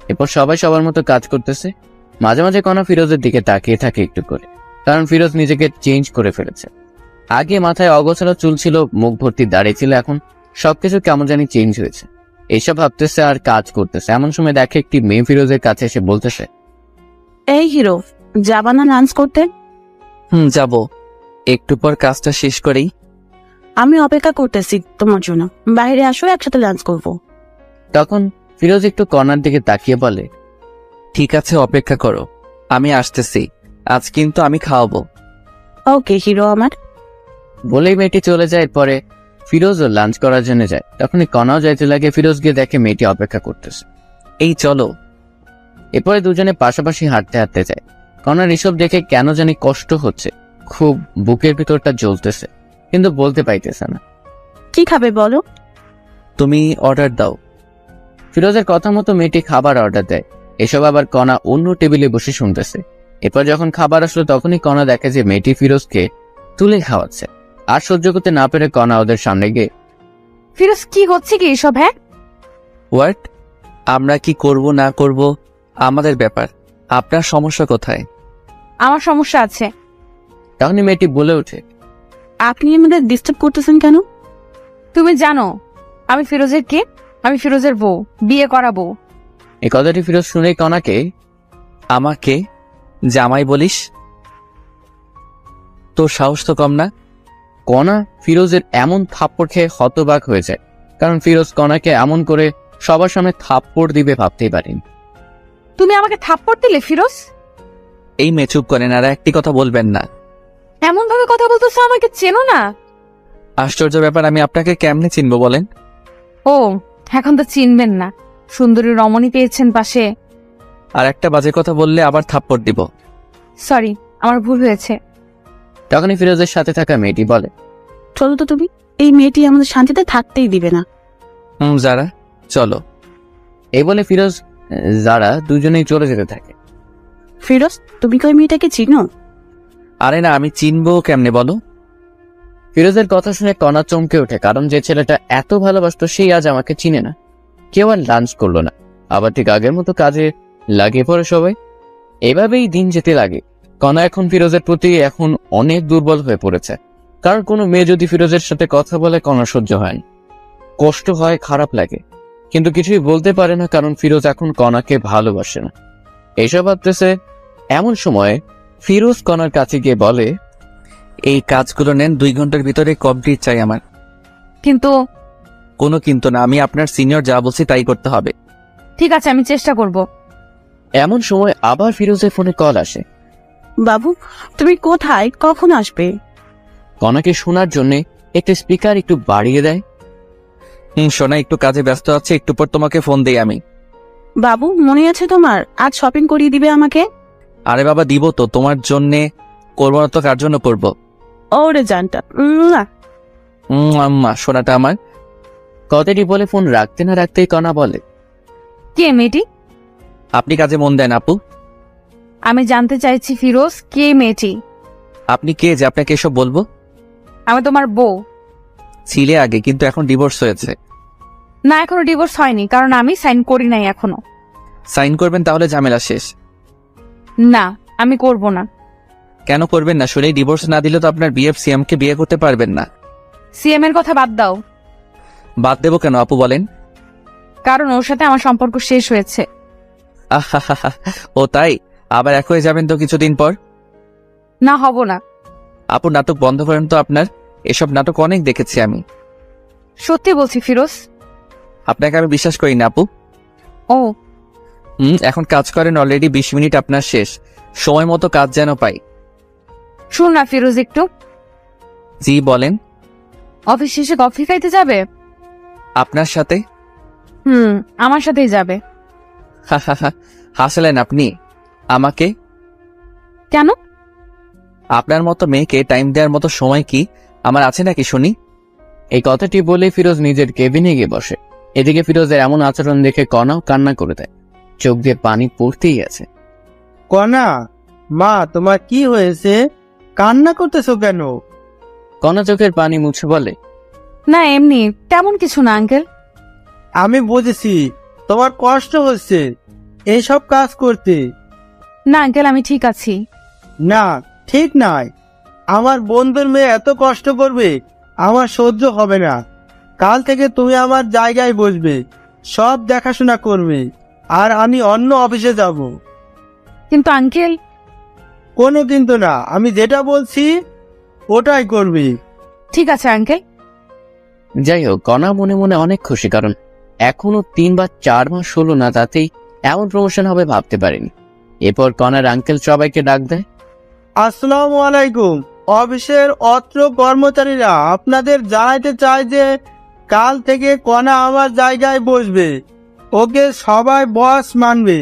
এরপর সবাই সবার মতো কাজ করতেছে। মাঝে মাঝে কণা ফিরোজের দিকে তাকিয়ে থাকে একটু করে, কারণ ফিরোজ নিজেকে চেঞ্জ করে ফেলেছে। আগে মাথায় অগোছালো চুল ছিল, মুখ ভর্তি দাড়ি ছিল, এখন সবকিছু কেমন জানি চেঞ্জ হয়েছে। এইসব ভাবতেছে আর কাজ করতেছে। এমন সময় দেখে একটি মেয়ে ফিরোজের কাছে এসে বলতেছে, এই হিরো, যাবা না লাঞ্চ করতে? যাব, একটু পর কাজটা শেষ করেই। আমি অপেক্ষা করতেছি তোমার জন্য, বাইরে আসো, একসাথে লাঞ্চ করবো। তখন ফিরোজ একটু কণার দিকে তাকিয়ে বলে, ঠিক আছে, অপেক্ষা করো, আমি আসতেছি। আজ কিন্তু আমি খাওয়াবো। ওকে হিরো আমার। বলেই মেয়েটি চলে যায়। পরে ফিরোজও লাঞ্চ করার জন্য যায়। তখনই কণাও যাইতে লাগে। ফিরোজ গিয়ে দেখে মেয়েটি অপেক্ষা করতেছে। এই চলো। এরপরে দুজনে পাশাপাশি হাঁটতে হাঁটতে যায়। কণার এসব দেখে কেন জানি কষ্ট হচ্ছে, খুব বুকের ভিতরটা জ্বলতেছে, কিন্তু বলতে পাইতেছে না। কি খাবে বলো? তুমি অর্ডার দাও। ফিরোজের কথা মতো মেয়েটি খাবার অর্ডার দেয়। এসব আবার কণা অন্য টেবিলে বসে শুনতেছে। এরপর যখন খাবার আসলো, তখনই কণা দেখে যে মেয়েটি ফিরোজকে তুলে খাওয়াচ্ছে। আর সহ্য করতে না পেরে কণা ওদের সামনে গিয়ে, ফিরোজ কি হচ্ছে কি এসব? হ্যাঁ, হোয়াট? আমরা কি করব না করব আমাদের ব্যাপার, আপনার সমস্যা কোথায়? আমার সমস্যা আছে। তখনই মেয়েটি বলে ওঠে, আপনি আমাদের ডিস্টার্ব করতেছেন কেন? তুমি জানো আমি ফিরোজের কে? আমি ফিরোজের বউ, বিয়ে করা বউ। এই কথাটি ফিরোজ শুনেই কণাকে, আমাকে জামাই বলিস? তোর সাহস তো কম না। কণা ফিরোজের এমন থাপ্পড় খেয়ে হতবাক হয়ে যায়, কারণ ফিরোজ কণাকে এমন করে সবার সামনে থাপ্পড় দিবে ভাবতেই পারেনি। তুমি আমাকে থাপ্পড় দিলে ফিরোজ? এই মেয়ে চুপ করেন, আর একটি কথা বলবেন না। এমন ভাবে কথা বলতেছো, আমাকে চেনো না? আশ্চর্য ব্যাপার, আমি আপনাকে কেমনে চিনবো বলেন? ও, এখন তো চিনবেন না। সুন্দরী রমণী পেয়েছেন পাশে। আর একটা বাজে কথা বললে আবার থাপ্পড় দিব। সরি, আমার ভুল হয়েছে। তখনই ফিরোজের সাথে থাকা মেয়েটি বলে, চলো তো তুমি, এই মেয়েটি আমাদের শান্তিতে থাকতেই দিবে না। যারা, চলো। এই বলে ফিরোজ যারা দুজনেই চলে যেতে থাকে। ফিরোজ, তুমি কি ওই মেয়েটাকে চিনো? আরে না, আমি চিনবো কেমনে বলো? ফিরোজের কথা শুনে কণা চমকে ওঠে, কারণ যে ছেলেটা এত ভালোবাসতো সেই আজ আমাকে চিনে না। কেউ আর লাঞ্চ করলো না, আবার ঠিক আগের মতো কাজে লাগিয়ে পড়ে সবাই। এভাবেই দিন যেতে লাগে। কণা এখন ফিরোজের প্রতি এখন অনেক দুর্বল হয়ে পড়েছে, কারণ কোনো মেয়ে যদি ফিরোজের সাথে কথা বলে কণা সহ্য হয় না, কষ্ট হয়, খারাপ লাগে, কিন্তু কিছুই বলতে পারে না, কারণ ফিরোজ এখন কণাকে ভালোবাসে না। এইসব ভাবতেছে এমন সময় ফিরোজ কণার কাছে গিয়ে বলে, এই কাজগুলো নেন, 2 ঘন্টার ভিতরে কমপ্লিট চাই আমার। কিন্তু কোনো কিন্তু না, আমি আপনার সিনিয়র, যা বলছি তাই করতে হবে। ঠিক আছে, আমি চেষ্টা করব। এমন সময় আবার ফিরোজের ফোনে কল আসে। বাবু, তুমি কোথায়, কখন আসবে? কণাকে শোনার জন্য একটা স্পিকার একটু বাড়িয়ে দেয়। সোনা, একটু কাজে ব্যস্ত আছে, একটু পর তোমাকে ফোন দেই আমি। বাবু, মনে আছে তোমার, আজ শপিং করিয়ে দিবে আমাকে? আরে বাবা, দিব তো, তোমার জন্যে করবো না তো কার জন্য করবো? ওরে জানটা। আম্মা, সোনাটা আমার। কথাটি বলে ফোন রাখতে না রাখতেই কণা বলে, কে মেয়েটি? আপনি কাজে মন দেন আপু। আমি জানতে চাইছি ফিরোজ, কে মেয়েটি? আপনি কে যে আপনাকে এসব বলবো? আমি তোমার বউ। ছিলে আগে, কিন্তু এখন ডিভোর্স হয়েছে। না, এখনো ডিভোর্স হয়নি, কারণ আমি সাইন করি নাই এখনো। সাইন করবেন তাহলে ঝামেলা শেষ। না, আমি করব না। কেন করবেন না? শুনেই ডিভোর্স না দিলে তো আপনার বিএফ সিএম কে বিয়ে করতে পারবেন না। সিএম এর কথা বাদ দাও। বাদ দেবো কেন আপু, বলেন? কারণ ওর সাথে আমার সম্পর্ক শেষ হয়েছে। আহা, ও তাই? আবার এক হয়ে যাবেন তো কিছুদিন পর। না, হব না। আপু, নাটক বন্ধ করেন তো আপনার। এসব নাটক অনেক দেখেছি আমি। সত্যি বলছি ফিরোজ। আপনাকে আমি বিশ্বাস করি না আপু। ও, এখন কাজ করেন, অলরেডি 20 মিনিট আপনার শেষ। সময় মতো কাজ যেন পাই। শুন না ফিরোজ, একটু। জি বলেন। অফিস শেষে কফি খাইতে যাবে? আপনার সাথে? আমার সাথেই যাবে। হাসলেন আপনি আমাকে? কেন? আপনার মতো মেয়েকে টাইম দেওয়ার মতো সময় কি আমার আছে নাকি শুনি? এই কথাটি বলে ফিরোজ নিজের কেবিনে গিয়ে বসে। এদিকে ফিরোজের এমন আচরণ দেখে কণাও কান্না করে দেয়, চোখ দিয়ে পানি পড়তেই আছে। কণা, মা তোমার কি হয়েছে? কান্না করতেছো কেন? কণা চোখের পানি মুছে বলে, না, এমনি, তেমন কিছু না আঙ্কেল। আমি বুঝেছি তোমার কষ্ট হচ্ছে এইসব কাজ করতে। না আঙ্কেল, আমি ঠিক আছি। না, ঠিক নাই। আমার বন্ধুর মেয়ে এত কষ্ট করবে আমার সহ্য হবে না। কাল থেকে তুমি আমার জায়গায় বসবে, সব দেখাশোনা করবে, আর আমি অন্য অফিসে যাব। কিন্তু আঙ্কেল। কোনো কিন্তু না, আমি যেটা বলছি ওটাই করবে। ঠিক আছে আঙ্কেল। যাই হোক, কণা মনে মনে অনেক খুশি, কারণ এখনো 3 বা 4 মাস হলো না, তাতেই এমন প্রমোশন হবে ভাবতে পারিনি। এরপর কণার আঙ্কেল সবাইকে ডাক দেয়। আসসালামু আলাইকুম। অফিসের অত্র কর্মচারীরা আপনাদের জানাইতে চায় যে কাল থেকে কণা আমার জায়গায় বসবে। ওকে সবাই বস মানবে।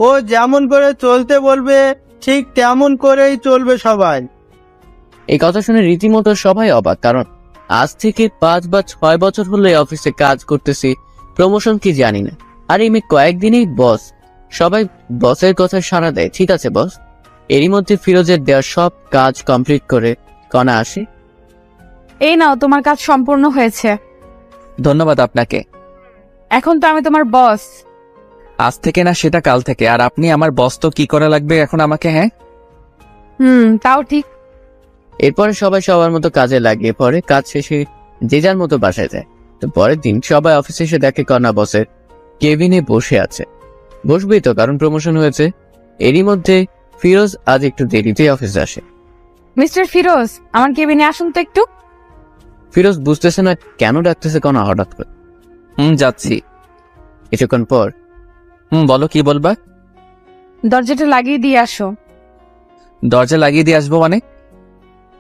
ও যেমন করে চলতে বলবে ঠিক তেমন করেই চলবে সবাই। এই কথা শুনে রীতিমতো সবাই অবাক, কারণ আজ থেকে 5 বা 6 বছর হলো এই অফিসে কাজ করতেছি, প্রমোশন কি জানি না। আর এই মেয়ে কয়েকদিনেই বস। সবাই বসের কথা সাড়া দেয়, ঠিক আছে বস। এরই মধ্যে ফিরোজের দেওয়া সব কাজ কমপ্লিট করে কণা আসে। এই নাও, তোমার কাজ সম্পূর্ণ হয়েছে। ধন্যবাদ আপনাকে। এখন তো আমি তোমার বস। আজ থেকে না, সেটা কাল থেকে। আর আপনি আমার বস, তো কি করা লাগবে এখন আমাকে? হ্যাঁ, তাও ঠিক। এরপরে সবাই সবার মতো কাজে লাগিয়ে পড়ে। কাজ শেষে যে যার মতো বাসায় যায়। তো পরের দিন সবাই অফিসে এসে দেখে কণা বসের কেবিনে বসে আছে। বসবেই তো, কারণ প্রমোশন হয়েছে। এরই মধ্যে ফিরোজ আজ একটু দেরিতে অফিসে আসে। মিস্টার ফিরোজ, আমার কেবিনে আসুন তো একটু। ফিরোজ বুঝতেছে না কেন ডাকতেছে কণা হঠাৎ করে। যাচ্ছি। কিছুক্ষণ পর, বলো, কি বলবা? দরজাটা লাগিয়ে দিয়ে আসো। দরজা লাগিয়ে দিয়ে আসবো মানে?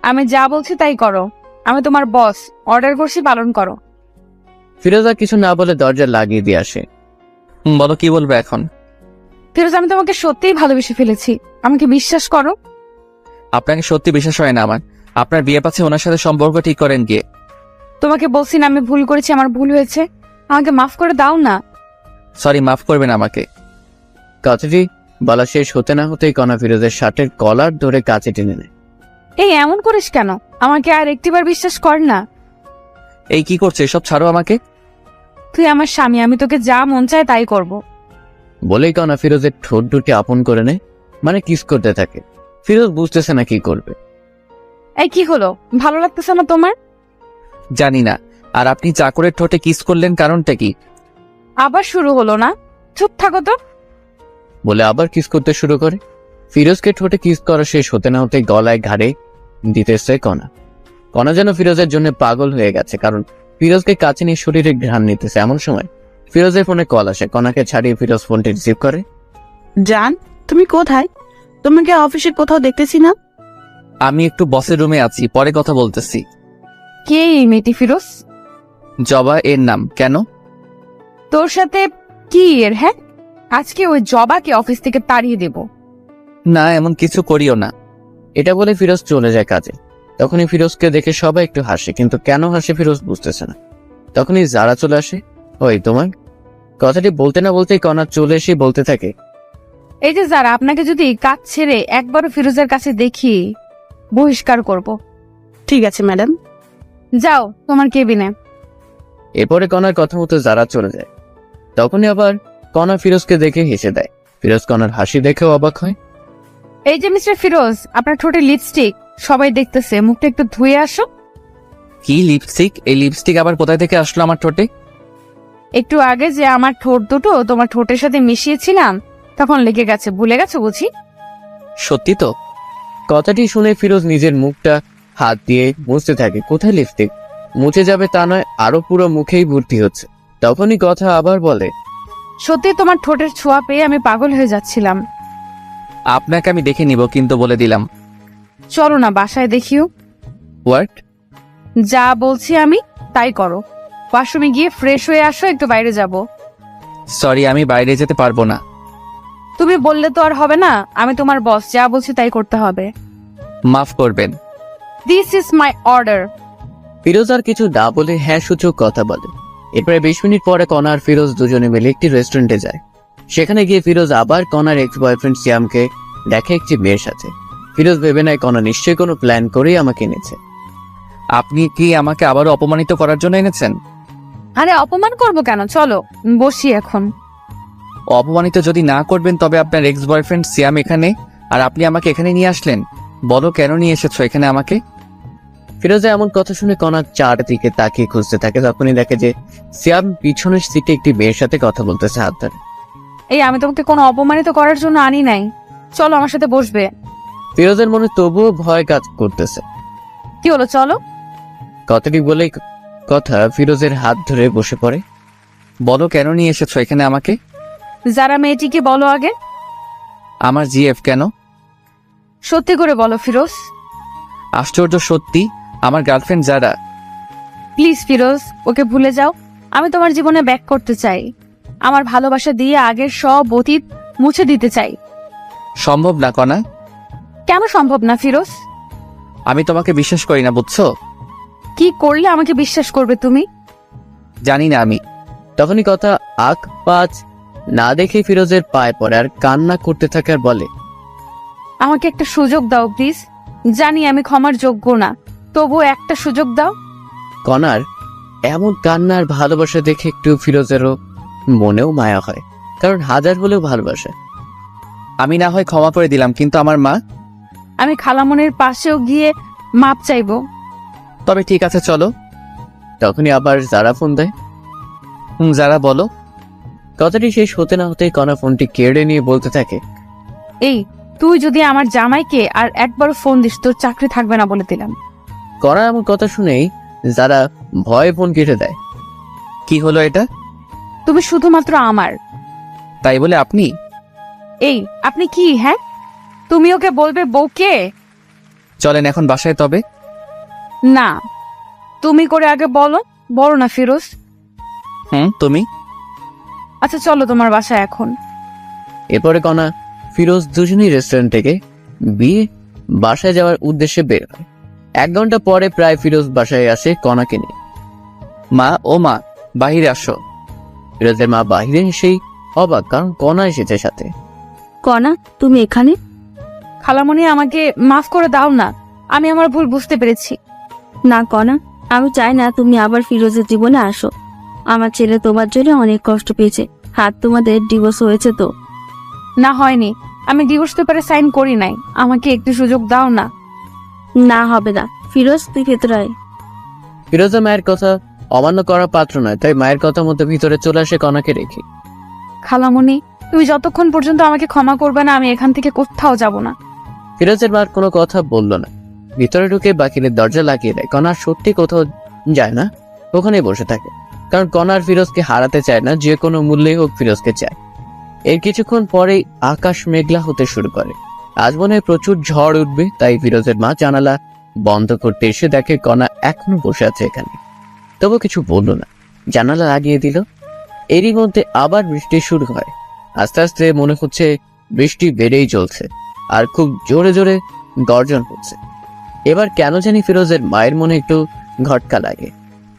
আমি যা বলছি তাই করো। আমি তোমার বস, অর্ডার করছি, পালন করো। ফিরোজ আর কিছু না বলে দরজা লাগিয়ে দিয়ে আসে। বলো, কি বলবে এখন? ফিরোজ, আমি তোমাকে সত্যিই ভালোবেসে ফেলেছি, আমাকে বিশ্বাস করো। আপনাকে সত্যি বিশ্বাস হয় না আমার। আপনার বিয়ে পাচ্ছে, ওনার সাথে সম্পর্ক ঠিক করেন গিয়ে। তোমাকে বলছি না আমি ভুল করেছি, আমার ভুল হয়েছে, আমাকে মাফ করে দাও না। সরি, মাফ করবেন আমাকে। কথাটি বলা শেষ হতে না হতেই কণা ফিরোজের শার্টের কলার ধরে কাছে টেনে নেয়। এই এমন করিস কেন? আমাকে আর একটিবার বিশ্বাস কর না। এই কি করছে, এসব ছাড়ো আমাকে। তুই আমার স্বামী, আমি তোকে যা মন চায় তাই করব। বলেই কণা ফিরোজের ঠোঁট দুটি আপন করে নেয়, মানে কিস করতে থাকে। ফিরোজ বুঝতেছে না কি করবে। এই কি হলো, ভালো লাগতেছে না তোমার? জানি না। আর আপনি চাকরের ঠোঁটে কিস করলেন, কারণটা কি? আবার শুরু হলো না? চুপ থাকো তো। বলে আবার কিস করতে শুরু করে। ফিরোজকে ঠোঁটে কিস করা শেষ হতে না হতে গলায় ঘাড়ে দিতেছে কণা। কণা যেন ফিরোজের জন্য পাগল হয়ে গেছে, কারণ ফিরোজকে কাছে নিয়ে শরীরে ঘ্রাণ নিতেছে। এমন সময় ফিরোজের ফোনে কল আসে। কণাকে ছাড়িয়ে ফিরোজ ফোনটি রিসিভ করে। জান, তুমি কোথায়? তোমাকে অফিসে কোথাও দেখতেছি না। আমি একটু বসের রুমে আছি, পরে কথা বলতেছি। কে এই মেয়েটি ফিরোজ? জবা এর নাম। কেন? তোর সাথে কি এর? হ্যাঁ, আজকে ওই জবাকে অফিস থেকে তাড়িয়ে দেব। না, এমন কিছু করিও না। এটা বলে ফিরোজ চলে যায় কাজে। তখনই ফিরোজকে দেখে সবাই একটু হাসে, কিন্তু কেন হাসে ফিরোজ বুঝতেছে না। তখনই যারা চলে আসে। ওই তোমার কথাটি বলতে না বলতেই কণা চলে এসে বলতে থাকে, এই যে যারা, আপনাকে যদি কাজ ছেড়ে একবারও ফিরোজের কাছে দেখি বহিষ্কার করব। ঠিক আছে ম্যাডাম। যাও তোমার কেবিনে। এরপরে কণার কথা মতো যারা চলে যায়। তখনই আবার কণা ফিরোজকে দেখে হেসে দেয়। ফিরোজ কণার হাসি দেখেও অবাক হয়। এই যে মিস্টার ফিরোজ, আপনার ঠোঁটে লিপস্টিক, সবাই দেখতেছে, মুখটা একটু ধুয়ে আসো। কি লিপস্টিক? এই লিপস্টিক আবার কোথায় থেকে আসলো আমার ঠোঁটে? একটু আগে যে আমার ঠোঁট দুটো তোমার ঠোঁটের সাথে মিশিয়েছিলাম, তখন লেগে গেছে, ভুলে গেছো বুঝি? সত্যি তো? কথাটি শুনে ফিরোজ নিজের মুখটা হাত দিয়ে মুছতে থাকে। কোথায় লিপস্টিক? মুছে যাবে তা নয়, আরো পুরো মুখেই ভর্তি হচ্ছে। তখনই কথা আবার বলে, সত্যি তোমার ঠোঁটের ছোঁয়া পেয়ে আমি পাগল হয়ে যাচ্ছিলাম। আপনাকে আমি দেখে নিব, কিন্তু বলে দিলাম। চলো না বাসায় দেখিও। হোয়াট? যা বলছি আমি তাই করো। ওয়াশরুমে গিয়ে ফ্রেশ হয়ে আসো, একটু বাইরে যাব। সরি, আমি বাইরে যেতে পারবো না। তুমি বললে তো আর হবে না, আমি তোমার বস, যা বলছি তাই করতে হবে। মাফ করবেন। This is my order. Firoz আর কিছু না বলে হ্যাঁ সূচক কথা বলে। এরপরে 20 মিনিট পরে কণা আর ফিরোজ দুজনে মিলে একটি রেস্টুরেন্টে যায়। সেখানে গিয়ে ফিরোজ আবার কণার এক্স বয়ফ্রেন্ড সিয়ামকে দেখে একটি মেয়ের সাথে। ফিরোজ ভেবে নেয় কণা নিশ্চয়ই কোনো প্ল্যান করেই আমাকে এনেছে। আপনি কি আমাকে আবারও অপমানিত করার জন্য এনেছেন? আরে অপমান করব কেন, চলো বসি এখন। অপমানিত যদি না করবেন তবে আপনার এক্স বয়ফ্রেন্ড সিয়াম এখানে, আর আপনি আমাকে এখানে নিয়ে আসলেন। বলো কেন নিয়ে এসেছো এখানে আমাকে? ফিরোজা এমন কথা শুনে কণা চারদিকে তাকিয়ে খুঁজতে থাকে। তখনই দেখে যে সিয়াম পিছনের সিটে একটি মেয়ের সাথে কথা বলতেছে হাত ধরে। এই আমি তোমাকে কোনো অপমানিত করার জন্য আনি নাই, চলো আমার সাথে বসবে। ফিরোজের মনে তবুও ভয় কাজ করতেছে। কি হলো, চলো। কথাটি বলেই কথা ফিরোজের হাত ধরে বসে পড়ে। বলো কেন নিয়ে এসেছো এখানে আমাকে? যারা মেয়েটিকে বলো আগে। আমার জিএফ কেন? সত্যি করে বলো ফিরোজ। আশ্চর্য, সত্যি আমার গার্লফ্রেন্ড যারা। প্লিজ ফিরোজ, ওকে ভুলে যাও। আমি তোমার জীবনে ব্যাক করতে চাই। আমার ভালোবাসা দিয়ে আগের সব অতীত মুছে দিতে চাই। সম্ভব না কণা। কেন সম্ভব না ফিরোজ? আমি তোমাকে বিশ্বাস করি না, বুঝছো? কি করলে আমাকে বিশ্বাস করবে তুমি? জানি না আমি। তখনই কথা আখ পাঁচ না দেখে ফিরোজের পায়ে পড়ে আর কান্না করতে থাকে আর বলে, আমাকে একটা সুযোগ দাও প্লিজ। জানি আমি ক্ষমার যোগ্য না, তবু একটা সুযোগ দাও। কণার এমন কান্নার ভালোবাসা দেখে একটু ফিরোজেরও মনেও মায়া হয়, কারণ হাজার হলেও ভালোবাসে। আমি না হয় ক্ষমা করে দিলাম, কিন্তু আমার মা। আমি খালামনির পাশেও গিয়ে মাপ চাইবো। তবে ঠিক আছে চলো। তখনই আবার যারা ফোন দেয়। যারা বলো। কথাটি শেষ হতে না হতে কণা ফোনটি কেড়ে নিয়ে বলতে থাকে, এই তুই যদি আমার জামাইকে আর একবারও ফোন দিস, তোর চাকরি থাকবে না বলে দিলাম। কণা এমন কথা শুনেই যারা ভয়ে ফোন কেটে দেয়। কি হলো এটা? তুমি শুধুমাত্র আমার। তাই বলে আপনি? এই আপনি কি? হ্যাঁ, তুমি ওকে বলবে বউকে? চলেন এখন বাসায় তবে। না, তুমি করে আগে বলো। বলো না ফিরোজ। তুমি। আচ্ছা চলো তোমার বাসায় এখন। এরপরে কণা ফিরোজ দুজনেই রেস্টুরেন্ট থেকে বিয়ে বাসায় যাওয়ার উদ্দেশ্যে বের হয়। 1 ঘন্টা পরে প্রায় ফিরোজ বাসায় আসে কণাকে নিয়ে। মা, ও মা, বাহিরে আসো। ফিরোজের মা বাহিরে এসেই অবাক, কারণ কণা এসেছে সাথে। কণা, তুমি এখানে? খালামণি আমাকে মাফ করে দাও না, আমি আমার ভুল বুঝতে পেরেছি। না কনা, আমি চাই না তুমি আবার ফিরোজের জীবনে আসো। আমার ছেলে তোমার জন্য অনেক কষ্ট পেয়েছে। হাত তোমাদের ডিভোর্স হয়েছে তো? না, হয়নি। আমি ডিভোর্স পেপারে সাইন করি নাই। আমাকে একটু সুযোগ দাও না। না হবে না। ফিরোজ, তুই ভেতরে আয়। ফিরোজা মায়ের কথা অমান্য করার পাত্র নয়, তাই মায়ের কথা মতো ভিতরে চলে আসে কনাকে রেখে। খালামণি, তুমি যতক্ষণ পর্যন্ত আমাকে ক্ষমা করবে না, আমি এখান থেকে কোথাও যাব না। ফিরোজের মার কোনো কথা বলল না, ভিতরে ঢুকে বাকিরের দরজা লাগিয়ে দেয়। কনার সত্যি কোথাও যায় না, ওখানেই বসে থাকে। কারণ কনার ফিরোজকে হারাতে চায় না, যে কোনো মূল্যেই হোক ফিরোজকে চায়। এর কিছুক্ষণ পরেই আকাশ মেঘলা হতে শুরু করে। আজ মনে হয় প্রচুর ঝড় উঠবে, তাই ফিরোজের মা জানালা বন্ধ করতে এসে দেখে কনা এখনো বসে আছে এখানে। তবু কিছু বলল না, জানালা লাগিয়ে দিল। এরই মধ্যে আবার বৃষ্টি শুরু হয়। আস্তে আস্তে মনে হচ্ছে বৃষ্টি বেড়েই চলছে, আর খুব জোরে জোরে গর্জন হচ্ছে। এবার কেন জানি ফিরোজের মায়ের মনে একটু ঘটকা লাগে।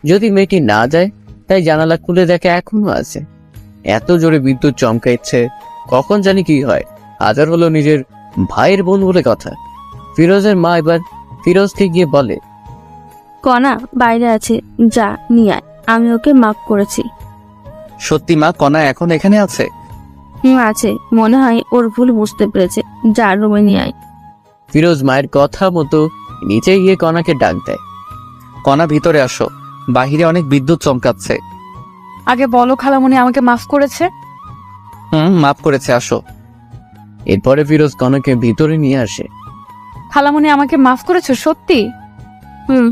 যদি মেয়েটি না যায়, তাই জানালা খুলে দেখে এখনো আছে। এত জোরে বিদ্যুৎ চমকাচ্ছে, কখন জানি কি হয়। হাজার হলো নিজের ভাইয়ের বোন বলে কথা। ফিরোজের মা এবার ফিরোজকে গিয়ে বলে, কনা বাইরে আছে, যা নিয়ে আয়। আমি ওকে মাফ করেছি। সত্যি মা, কনা এখন এখানে আছে? আছে, মনে হয় ওর ভুল বুঝতে পেরেছে। যা রুমে নিয়ে আয়। ফিরোজ মায়ের কথা মতো নিচে গিয়ে কনাকে ডাক দেয়। কনা, ভিতরে আসো, বাহিরে অনেক বিদ্যুৎ চমকাচ্ছে। আগে বলো খালামণি আমাকে মাফ করেছে? মাফ করেছে, আসো। এরপরে ফিরোজ কনাকে ভিতরে নিয়ে আসে। খালামণি আমাকে মাফ করেছো সত্যি? হুম।